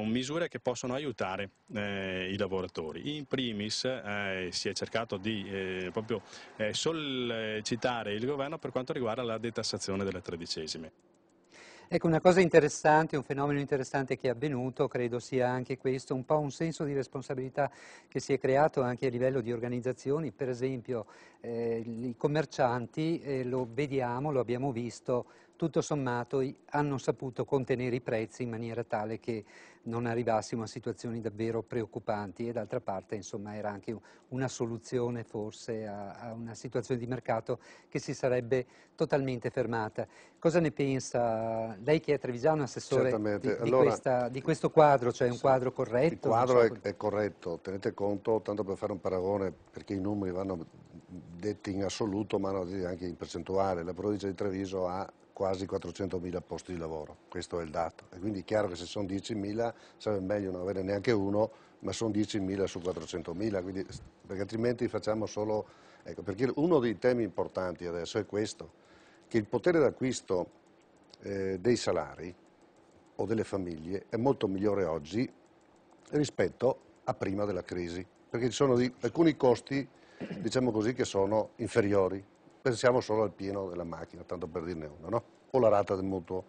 misure che possono aiutare i lavoratori. In primis si è cercato di proprio sollecitare il governo per quanto riguarda la detassazione delle tredicesime. Ecco, una cosa interessante, un fenomeno interessante che è avvenuto, credo sia anche questo, un po' un senso di responsabilità che si è creato anche a livello di organizzazioni. Per esempio i commercianti, lo vediamo, lo abbiamo visto, tutto sommato hanno saputo contenere i prezzi in maniera tale che non arrivassimo a situazioni davvero preoccupanti, e d'altra parte insomma era anche una soluzione forse a una situazione di mercato che si sarebbe totalmente fermata. Cosa ne pensa lei, che è trevigiano, assessore, di questo quadro, cioè un quadro corretto? Il quadro è corretto, tenete conto, tanto per fare un paragone, perché i numeri vanno detti in assoluto ma anche in percentuale, la provincia di Treviso ha quasi 400.000 posti di lavoro, questo è il dato, e quindi è chiaro che se sono 10.000 sarebbe meglio non avere neanche uno, ma sono 10.000 su 400.000, quindi, perché altrimenti facciamo solo... Ecco, perché uno dei temi importanti adesso è questo, che il potere d'acquisto dei salari o delle famiglie è molto migliore oggi rispetto a prima della crisi, perché ci sono alcuni costi, diciamo così, che sono inferiori. Pensiamo solo al pieno della macchina, tanto per dirne uno, no? O la rata del mutuo.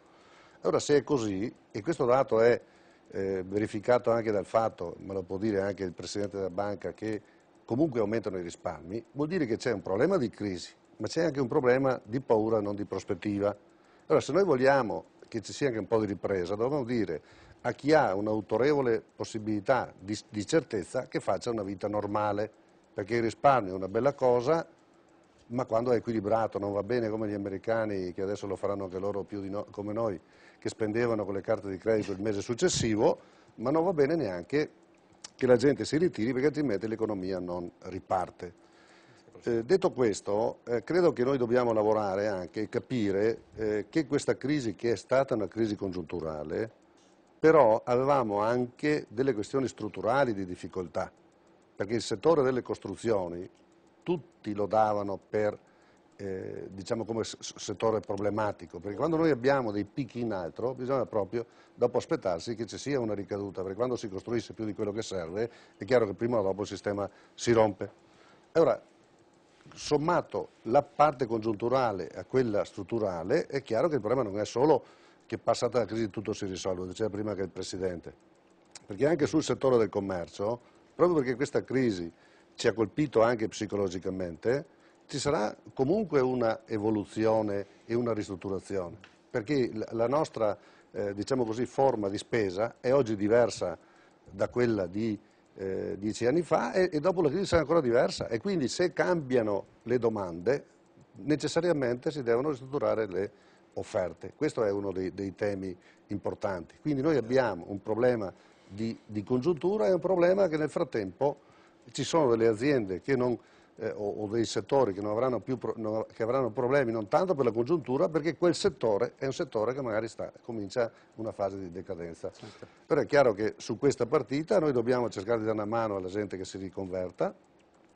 Allora, se è così, e questo dato è verificato anche dal fatto, me lo può dire anche il Presidente della banca, che comunque aumentano i risparmi, vuol dire che c'è un problema di crisi, ma c'è anche un problema di paura, non di prospettiva. Allora, se noi vogliamo che ci sia anche un po' di ripresa, dobbiamo dire a chi ha un'autorevole possibilità di certezza che faccia una vita normale, perché il risparmio è una bella cosa, ma quando è equilibrato, non va bene come gli americani, che adesso lo faranno anche loro più come noi, che spendevano con le carte di credito il mese successivo, ma non va bene neanche che la gente si ritiri perché altrimenti l'economia non riparte. Detto questo, credo che noi dobbiamo lavorare anche e capire che questa crisi, che è stata una crisi congiunturale, però avevamo anche delle questioni strutturali di difficoltà, perché il settore delle costruzioni tutti lo davano per, diciamo, come settore problematico, perché quando noi abbiamo dei picchi in alto bisogna proprio dopo aspettarsi che ci sia una ricaduta, perché quando si costruisce più di quello che serve è chiaro che prima o dopo il sistema si rompe. Allora, sommato la parte congiunturale a quella strutturale, è chiaro che il problema non è solo che passata la crisi tutto si risolve, diceva prima che il Presidente, perché anche sul settore del commercio, proprio perché questa crisi ci ha colpito anche psicologicamente, ci sarà comunque una evoluzione e una ristrutturazione, perché la nostra diciamo così, forma di spesa è oggi diversa da quella di 10 anni fa e dopo la crisi sarà ancora diversa, e quindi se cambiano le domande necessariamente si devono ristrutturare le offerte. Questo è uno dei temi importanti. Quindi noi abbiamo un problema di congiuntura e un problema che nel frattempo ci sono delle aziende che non, o dei settori che, non avranno più, che avranno problemi non tanto per la congiuntura, perché quel settore è un settore che magari comincia una fase di decadenza. Certo. Però è chiaro che su questa partita noi dobbiamo cercare di dare una mano alla gente che si riconverta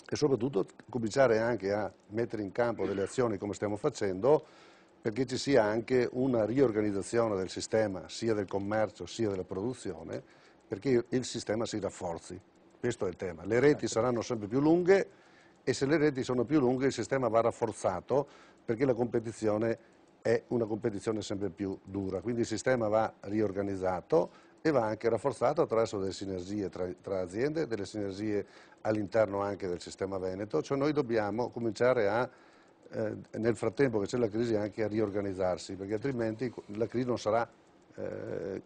e soprattutto cominciare anche a mettere in campo delle azioni come stiamo facendo, perché ci sia anche una riorganizzazione del sistema, sia del commercio sia della produzione, perché il sistema si rafforzi. Questo è il tema. Le reti saranno sempre più lunghe e se le reti sono più lunghe il sistema va rafforzato, perché la competizione è una competizione sempre più dura. Quindi il sistema va riorganizzato e va anche rafforzato attraverso delle sinergie tra aziende, delle sinergie all'interno anche del sistema Veneto. Cioè noi dobbiamo cominciare a nel frattempo che c'è la crisi anche a riorganizzarsi, perché altrimenti la crisi non sarà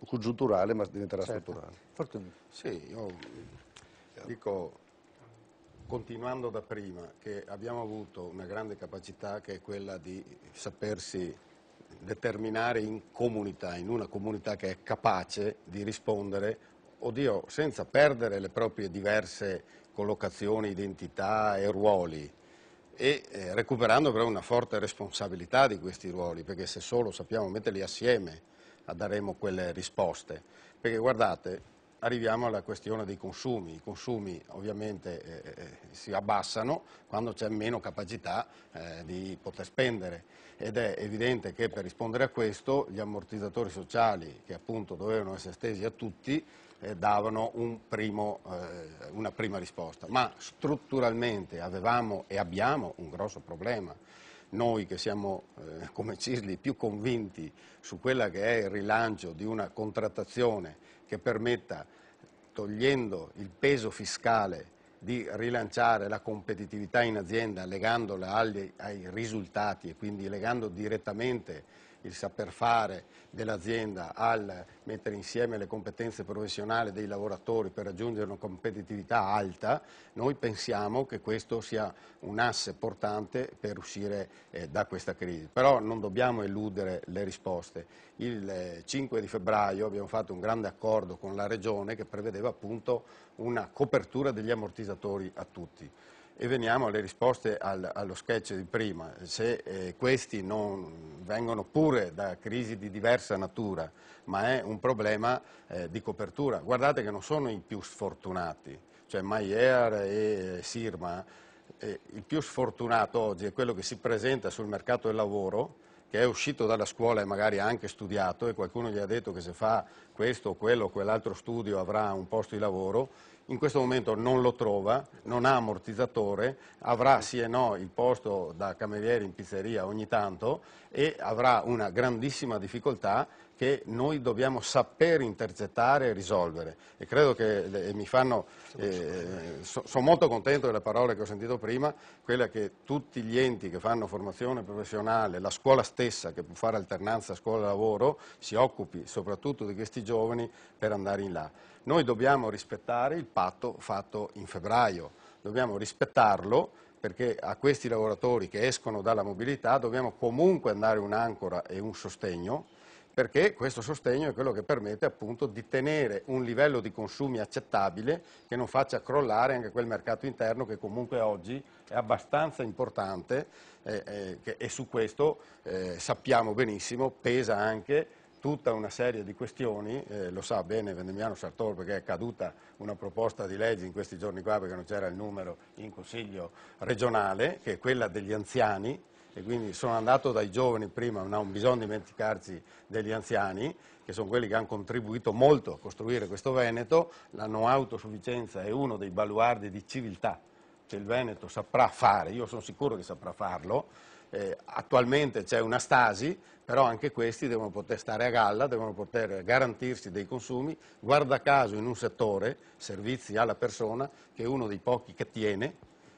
congiunturale ma diventerà strutturale. Fortuny. Sì, io dico, continuando da prima, che abbiamo avuto una grande capacità che è quella di sapersi determinare in comunità, in una comunità che è capace di rispondere, oddio, senza perdere le proprie diverse collocazioni, identità e ruoli, e recuperando però una forte responsabilità di questi ruoli, perché se solo sappiamo metterli assieme daremo quelle risposte. Perché guardate, arriviamo alla questione dei consumi. I consumi ovviamente si abbassano quando c'è meno capacità di poter spendere, ed è evidente che per rispondere a questo gli ammortizzatori sociali, che appunto dovevano essere estesi a tutti, davano una prima risposta, ma strutturalmente avevamo e abbiamo un grosso problema. Noi che siamo come CISLI più convinti su quella che è il rilancio di una contrattazione che permetta, togliendo il peso fiscale, di rilanciare la competitività in azienda legandola ai risultati e quindi legando direttamente il saper fare dell'azienda al mettere insieme le competenze professionali dei lavoratori per raggiungere una competitività alta, noi pensiamo che questo sia un asse portante per uscire da questa crisi. Però non dobbiamo eludere le risposte. Il 5 di febbraio abbiamo fatto un grande accordo con la Regione che prevedeva appunto una copertura degli ammortizzatori a tutti. E veniamo alle risposte allo sketch di prima. Se questi non vengono pure da crisi di diversa natura, ma è un problema di copertura. Guardate che non sono i più sfortunati, cioè Maier e Sirma. Il più sfortunato oggi è quello che si presenta sul mercato del lavoro, che è uscito dalla scuola e magari ha anche studiato, e qualcuno gli ha detto che se fa questo, quello o quell'altro studio avrà un posto di lavoro. In questo momento non lo trova, non ha ammortizzatore, avrà sì e no il posto da cameriere in pizzeria ogni tanto e avrà una grandissima difficoltà che noi dobbiamo saper intercettare e risolvere. E credo che mi fanno, sono molto contento delle parole che ho sentito prima, quella che tutti gli enti che fanno formazione professionale, la scuola stessa che può fare alternanza scuola-lavoro, si occupi soprattutto di questi giovani per andare in là. Noi dobbiamo rispettare il patto fatto in febbraio, dobbiamo rispettarlo perché a questi lavoratori che escono dalla mobilità dobbiamo comunque dare un'ancora e un sostegno, perché questo sostegno è quello che permette appunto di tenere un livello di consumi accettabile che non faccia crollare anche quel mercato interno che comunque oggi è abbastanza importante e su questo sappiamo benissimo pesa anche tutta una serie di questioni, lo sa bene Vendemiano Sartor perché è caduta una proposta di legge in questi giorni qua perché non c'era il numero in Consiglio regionale, che è quella degli anziani, e quindi sono andato dai giovani prima, non bisogna dimenticarci degli anziani, che sono quelli che hanno contribuito molto a costruire questo Veneto. La non autosufficienza è uno dei baluardi di civiltà che il Veneto saprà fare, io sono sicuro che saprà farlo. Attualmente c'è una stasi, però anche questi devono poter stare a galla, devono poter garantirsi dei consumi, guarda caso in un settore, servizi alla persona, che è uno dei pochi che tiene,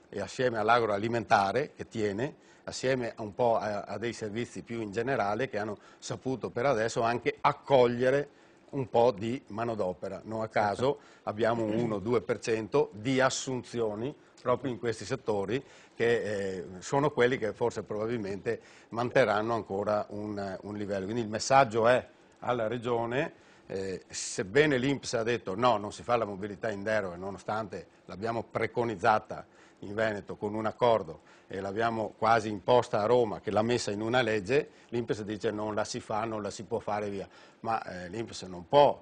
e assieme all'agroalimentare che tiene, assieme un po' a dei servizi più in generale che hanno saputo per adesso anche accogliere un po' di manodopera. Non a caso abbiamo un 1-2% di assunzioni proprio in questi settori che sono quelli che forse probabilmente manterranno ancora un livello. Quindi il messaggio è alla Regione, sebbene l'INPS ha detto no, non si fa la mobilità in deroga, nonostante l'abbiamo preconizzata in Veneto con un accordo e l'abbiamo quasi imposta a Roma che l'ha messa in una legge, l'INPS dice non la si fa, non la si può fare via, ma l'INPS non può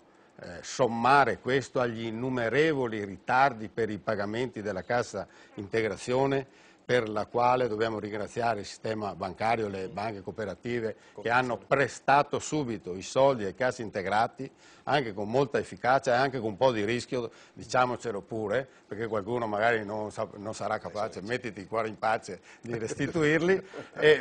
sommare questo agli innumerevoli ritardi per i pagamenti della cassa integrazione, per la quale dobbiamo ringraziare il sistema bancario, le banche cooperative che hanno prestato subito i soldi ai cassi integrati, anche con molta efficacia e anche con un po' di rischio, diciamocelo pure, perché qualcuno magari non sarà capace, mettiti il cuore in pace, di restituirli,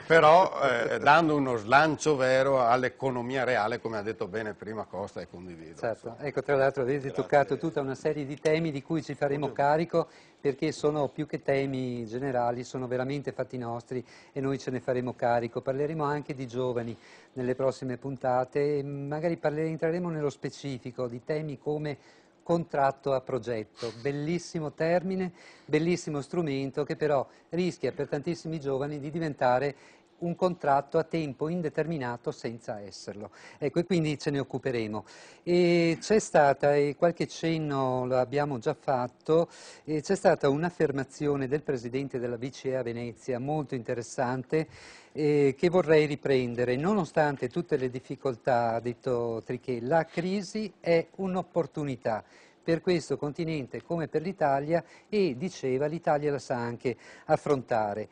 però dando uno slancio vero all'economia reale, come ha detto bene prima Costa e condivido. Certo, ecco, tra l'altro avete toccato tutta una serie di temi di cui ci faremo carico, perché sono più che temi generali, sono veramente fatti nostri e noi ce ne faremo carico. Parleremo anche di giovani nelle prossime puntate e magari entreremo nello specifico di temi come contratto a progetto, bellissimo termine, bellissimo strumento che però rischia per tantissimi giovani di diventare un contratto a tempo indeterminato senza esserlo. Ecco, e quindi ce ne occuperemo. E c'è stata, e qualche cenno lo abbiamo già fatto, c'è stata un'affermazione del Presidente della BCE a Venezia molto interessante che vorrei riprendere. Nonostante tutte le difficoltà, ha detto Trichet, la crisi è un'opportunità per questo continente come per l'Italia e, diceva, l'Italia la sa anche affrontare.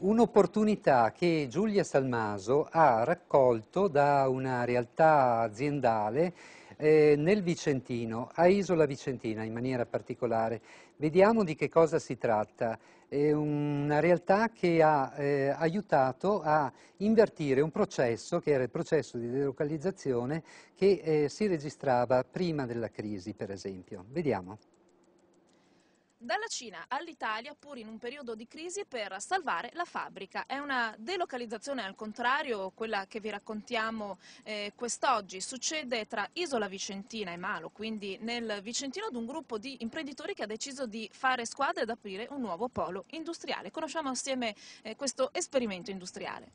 Un'opportunità che Giulia Salmaso ha raccolto da una realtà aziendale nel Vicentino, a Isola Vicentina in maniera particolare. Vediamo di che cosa si tratta. È una realtà che ha aiutato a invertire un processo che era il processo di delocalizzazione che si registrava prima della crisi, per esempio. Vediamo. Dalla Cina all'Italia, pur in un periodo di crisi, per salvare la fabbrica. È una delocalizzazione al contrario, quella che vi raccontiamo quest'oggi. Succede tra Isola Vicentina e Malo, quindi nel Vicentino, ad un gruppo di imprenditori che ha deciso di fare squadra ed aprire un nuovo polo industriale. Conosciamo assieme questo esperimento industriale.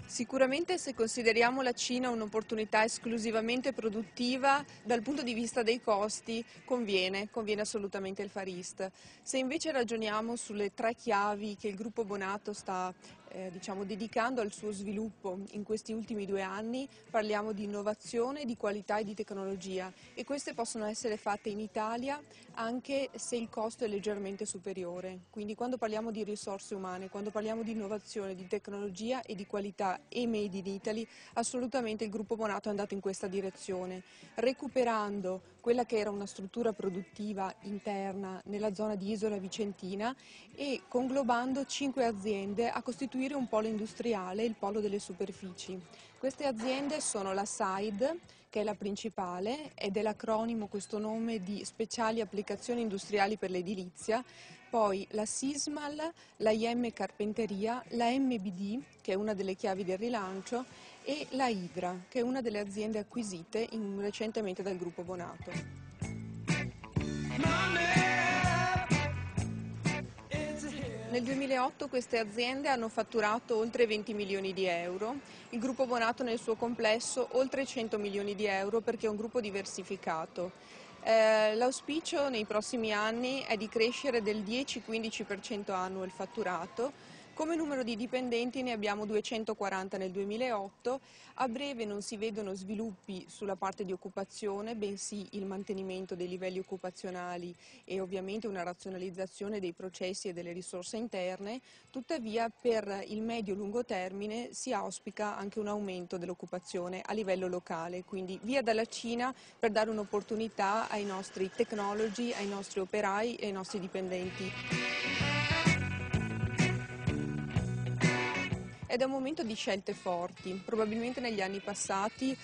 Sicuramente, se consideriamo la Cina un'opportunità esclusivamente produttiva, dal punto di vista dei costi conviene assolutamente il Far East. Se invece ragioniamo sulle tre chiavi che il gruppo Bonato sta dedicando al suo sviluppo in questi ultimi 2 anni, parliamo di innovazione, di qualità e di tecnologia, e queste possono essere fatte in Italia anche se il costo è leggermente superiore. Quindi quando parliamo di risorse umane, quando parliamo di innovazione, di tecnologia e di qualità e made in Italy, assolutamente il gruppo Bonato è andato in questa direzione, recuperando quella che era una struttura produttiva interna nella zona di Isola Vicentina e conglobando 5 aziende a costituire un polo industriale, il polo delle superfici. Queste aziende sono la SAID, che è la principale, ed è l'acronimo, questo nome, di Speciali Applicazioni Industriali per l'Edilizia, poi la Sismal, la IM Carpenteria, la MBD, che è una delle chiavi del rilancio, e la Hydra, che è una delle aziende acquisite recentemente dal gruppo Bonato. Nel 2008 queste aziende hanno fatturato oltre 20 milioni di euro, il gruppo Bonato nel suo complesso oltre 100 milioni di euro perché è un gruppo diversificato. L'auspicio nei prossimi anni è di crescere del 10-15% annuo il fatturato. Come numero di dipendenti ne abbiamo 240 nel 2008, a breve non si vedono sviluppi sulla parte di occupazione, bensì il mantenimento dei livelli occupazionali e ovviamente una razionalizzazione dei processi e delle risorse interne, tuttavia per il medio-lungo termine si auspica anche un aumento dell'occupazione a livello locale, quindi via dalla Cina per dare un'opportunità ai nostri technology, ai nostri operai e ai nostri dipendenti. Ed è un momento di scelte forti. Probabilmente negli anni passati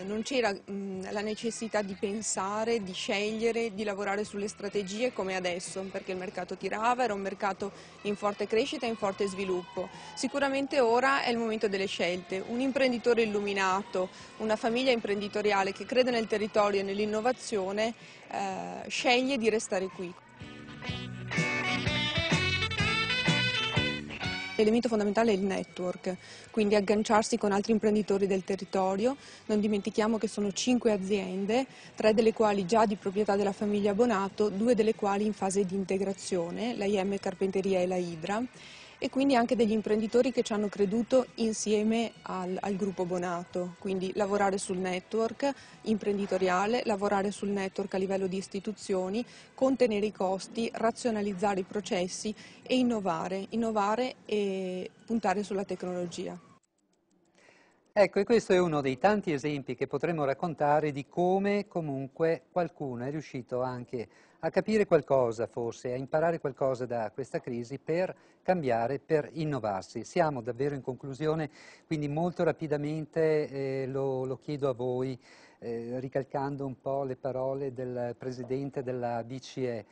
non c'era la necessità di pensare, di scegliere, di lavorare sulle strategie come adesso, perché il mercato tirava, era un mercato in forte crescita e in forte sviluppo. Sicuramente ora è il momento delle scelte. Un imprenditore illuminato, una famiglia imprenditoriale che crede nel territorio e nell'innovazione sceglie di restare qui. L'elemento fondamentale è il network, quindi agganciarsi con altri imprenditori del territorio. Non dimentichiamo che sono 5 aziende, 3 delle quali già di proprietà della famiglia Bonato, 2 delle quali in fase di integrazione, la IM Carpenteria e la Hydra, e quindi anche degli imprenditori che ci hanno creduto insieme al gruppo Bonato, quindi lavorare sul network imprenditoriale, lavorare sul network a livello di istituzioni, contenere i costi, razionalizzare i processi e innovare e puntare sulla tecnologia. Ecco, e questo è uno dei tanti esempi che potremmo raccontare di come comunque qualcuno è riuscito anche a capire qualcosa, forse, a imparare qualcosa da questa crisi per cambiare, per innovarsi. Siamo davvero in conclusione, quindi molto rapidamente lo chiedo a voi, ricalcando un po' le parole del Presidente della BCE.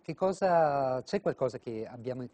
C'è qualcosa che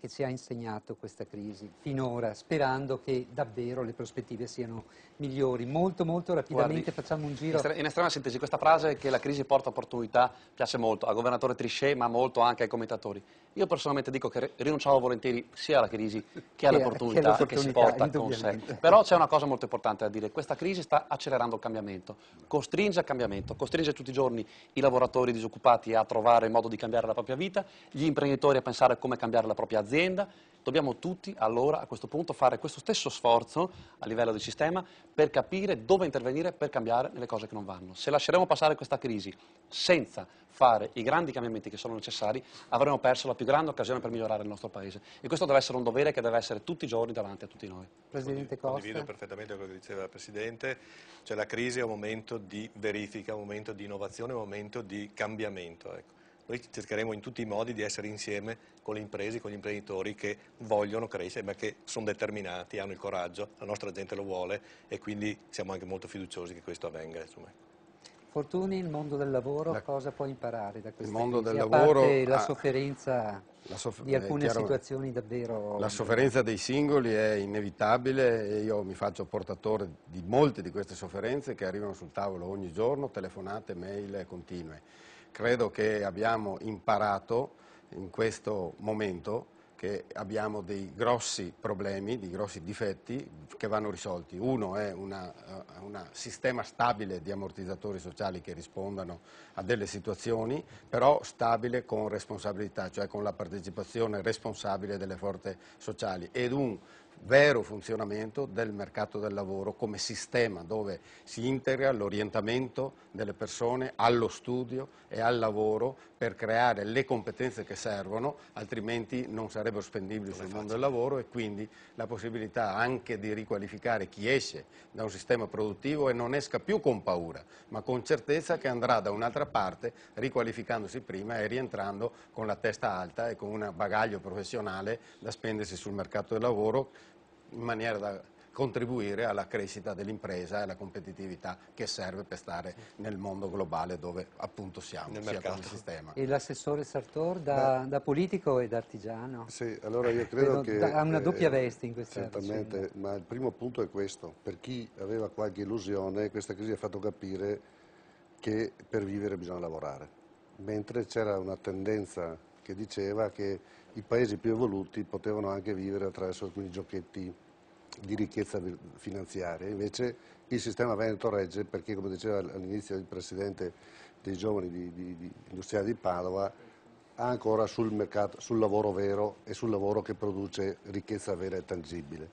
ci ha insegnato questa crisi finora, sperando che davvero le prospettive siano migliori? Molto rapidamente. Guardi, facciamo un giro. In estrema sintesi, questa frase che la crisi porta opportunità piace molto al governatore Trichet, ma molto anche ai commentatori. Io personalmente dico che rinunciavo volentieri sia alla crisi che all'opportunità che si porta con sé. Però c'è una cosa molto importante da dire: questa crisi sta accelerando il cambiamento, costringe al cambiamento, costringe tutti i giorni i lavoratori disoccupati a trovare il modo di cambiare la propria vita, gli imprenditori a pensare come cambiare la propria azienda. Dobbiamo tutti allora a questo punto fare questo stesso sforzo a livello di sistema per capire dove intervenire per cambiare le cose che non vanno. Se lasceremo passare questa crisi senza fare i grandi cambiamenti che sono necessari, avremo perso la più grande occasione per migliorare il nostro Paese. E questo deve essere un dovere che deve essere tutti i giorni davanti a tutti noi. Presidente Costa. Condivido perfettamente quello che diceva il Presidente, cioè la crisi è un momento di verifica, un momento di innovazione, un momento di cambiamento. Ecco. Noi cercheremo in tutti i modi di essere insieme con le imprese, con gli imprenditori che vogliono crescere, ma che sono determinati, hanno il coraggio, la nostra gente lo vuole e quindi siamo anche molto fiduciosi che questo avvenga. Insomma. Fortuni, il mondo del lavoro, cosa può imparare da questa il mondo crisi? del A parte lavoro, la sofferenza di alcune situazioni davvero... La sofferenza dei singoli è inevitabile e io mi faccio portatore di molte di queste sofferenze che arrivano sul tavolo ogni giorno, telefonate, mail continue. Credo che abbiamo imparato in questo momento che abbiamo dei grossi problemi, dei grossi difetti che vanno risolti. Uno è un sistema stabile di ammortizzatori sociali che rispondano a delle situazioni, però stabile con responsabilità, cioè con la partecipazione responsabile delle forze sociali, ed un vero funzionamento del mercato del lavoro come sistema dove si integra l'orientamento delle persone allo studio e al lavoro per creare le competenze che servono, altrimenti non sarebbero spendibili sul mondo del lavoro, e quindi la possibilità anche di riqualificare chi esce da un sistema produttivo e non esca più con paura, ma con certezza che andrà da un'altra parte riqualificandosi prima e rientrando con la testa alta e con un bagaglio professionale da spendersi sul mercato del lavoro in maniera da contribuire alla crescita dell'impresa e alla competitività che serve per stare nel mondo globale dove appunto siamo, sia come sistema. E l'assessore Sartor da politico e da artigiano? Sì, allora io credo che ha una doppia veste in questa certamente, vicenda. ma il primo punto è questo: per chi aveva qualche illusione, questa crisi ha fatto capire che per vivere bisogna lavorare, mentre c'era una tendenza che diceva che i paesi più evoluti potevano anche vivere attraverso alcuni giochetti di ricchezza finanziaria. Invece il sistema Veneto regge perché, come diceva all'inizio il presidente dei giovani industriali di Padova, ha ancora sul mercato, sul lavoro vero e sul lavoro che produce ricchezza vera e tangibile.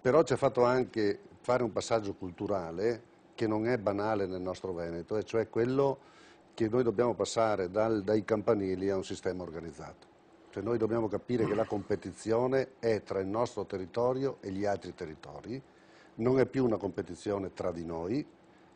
Però ci ha fatto anche fare un passaggio culturale che non è banale nel nostro Veneto, e cioè quello che noi dobbiamo passare dai campanili a un sistema organizzato. Cioè noi dobbiamo capire che la competizione è tra il nostro territorio e gli altri territori, non è più una competizione tra di noi,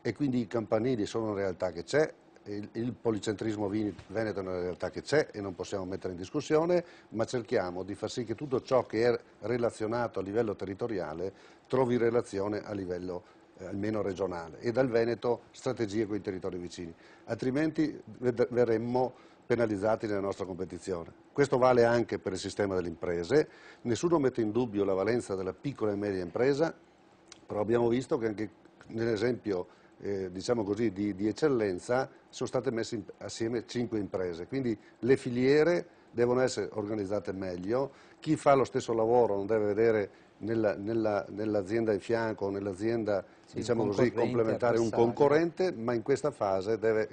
e quindi i campanili sono una realtà che c'è, il policentrismo veneto è una realtà che c'è e non possiamo mettere in discussione, ma cerchiamo di far sì che tutto ciò che è relazionato a livello territoriale trovi relazione a livello almeno regionale, e dal Veneto strategie con i territori vicini, altrimenti verremmo penalizzati nella nostra competizione. Questo vale anche per il sistema delle imprese. Nessuno mette in dubbio la valenza della piccola e media impresa, però abbiamo visto che anche nell'esempio diciamo così, di eccellenza sono state messe assieme 5 imprese, quindi le filiere devono essere organizzate meglio, chi fa lo stesso lavoro non deve vedere nell'azienda in fianco o nell'azienda diciamo così, complementare un concorrente, ma in questa fase deve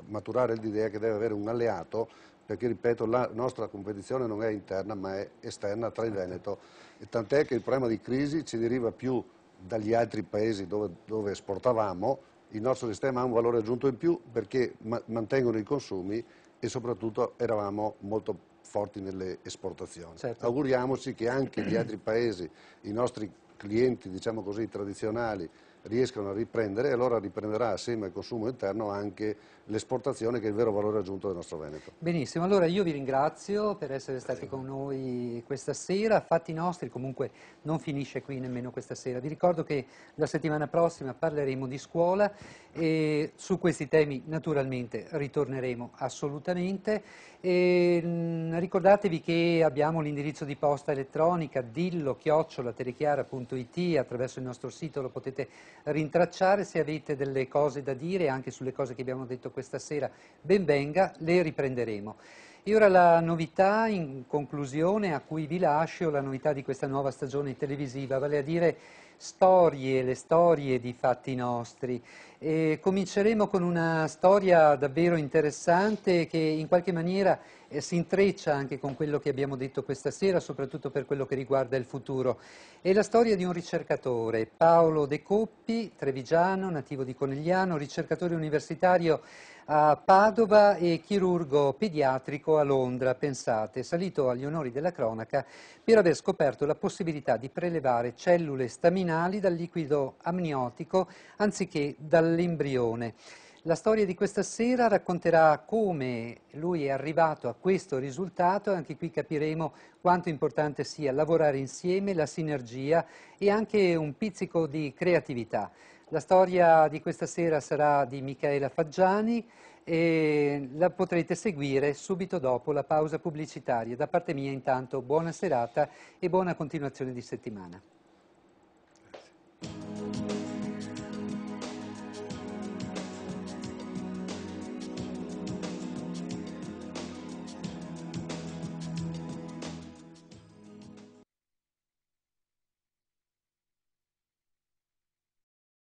maturare l'idea che deve avere un alleato, perché ripeto, la nostra competizione non è interna ma è esterna tra il Veneto, e tant'è che il problema di crisi ci deriva più dagli altri paesi dove esportavamo. Il nostro sistema ha un valore aggiunto in più perché mantengono i consumi e soprattutto eravamo molto forti nelle esportazioni. Certo. Auguriamoci che anche gli altri paesi, i nostri clienti diciamo così tradizionali, riescano a riprendere, e allora riprenderà assieme al consumo interno anche l'esportazione, che è il vero valore aggiunto del nostro Veneto. Benissimo, allora io vi ringrazio per essere stati con noi questa sera. Fatti nostri comunque non finisce qui nemmeno questa sera. Vi ricordo che la settimana prossima parleremo di scuola e su questi temi naturalmente ritorneremo assolutamente. Ricordatevi che abbiamo l'indirizzo di posta elettronica dillo@telechiara.it, attraverso il nostro sito lo potete rintracciare. Se avete delle cose da dire anche sulle cose che abbiamo detto questa sera, ben venga, le riprenderemo. E ora la novità in conclusione a cui vi lascio, la novità di questa nuova stagione televisiva, vale a dire le storie di Fatti Nostri. Cominceremo con una storia davvero interessante che in qualche maniera si intreccia anche con quello che abbiamo detto questa sera, soprattutto per quello che riguarda il futuro. È la storia di un ricercatore, Paolo De Coppi, trevigiano, nativo di Conegliano, ricercatore universitario a Padova e chirurgo pediatrico a Londra, pensate, salito agli onori della cronaca per aver scoperto la possibilità di prelevare cellule staminali dal liquido amniotico anziché dall'embrione. La storia di questa sera racconterà come lui è arrivato a questo risultato, e anche qui capiremo quanto importante sia lavorare insieme, la sinergia e anche un pizzico di creatività. La storia di questa sera sarà di Michaela Faggiani e la potrete seguire subito dopo la pausa pubblicitaria. Da parte mia intanto buona serata e buona continuazione di settimana.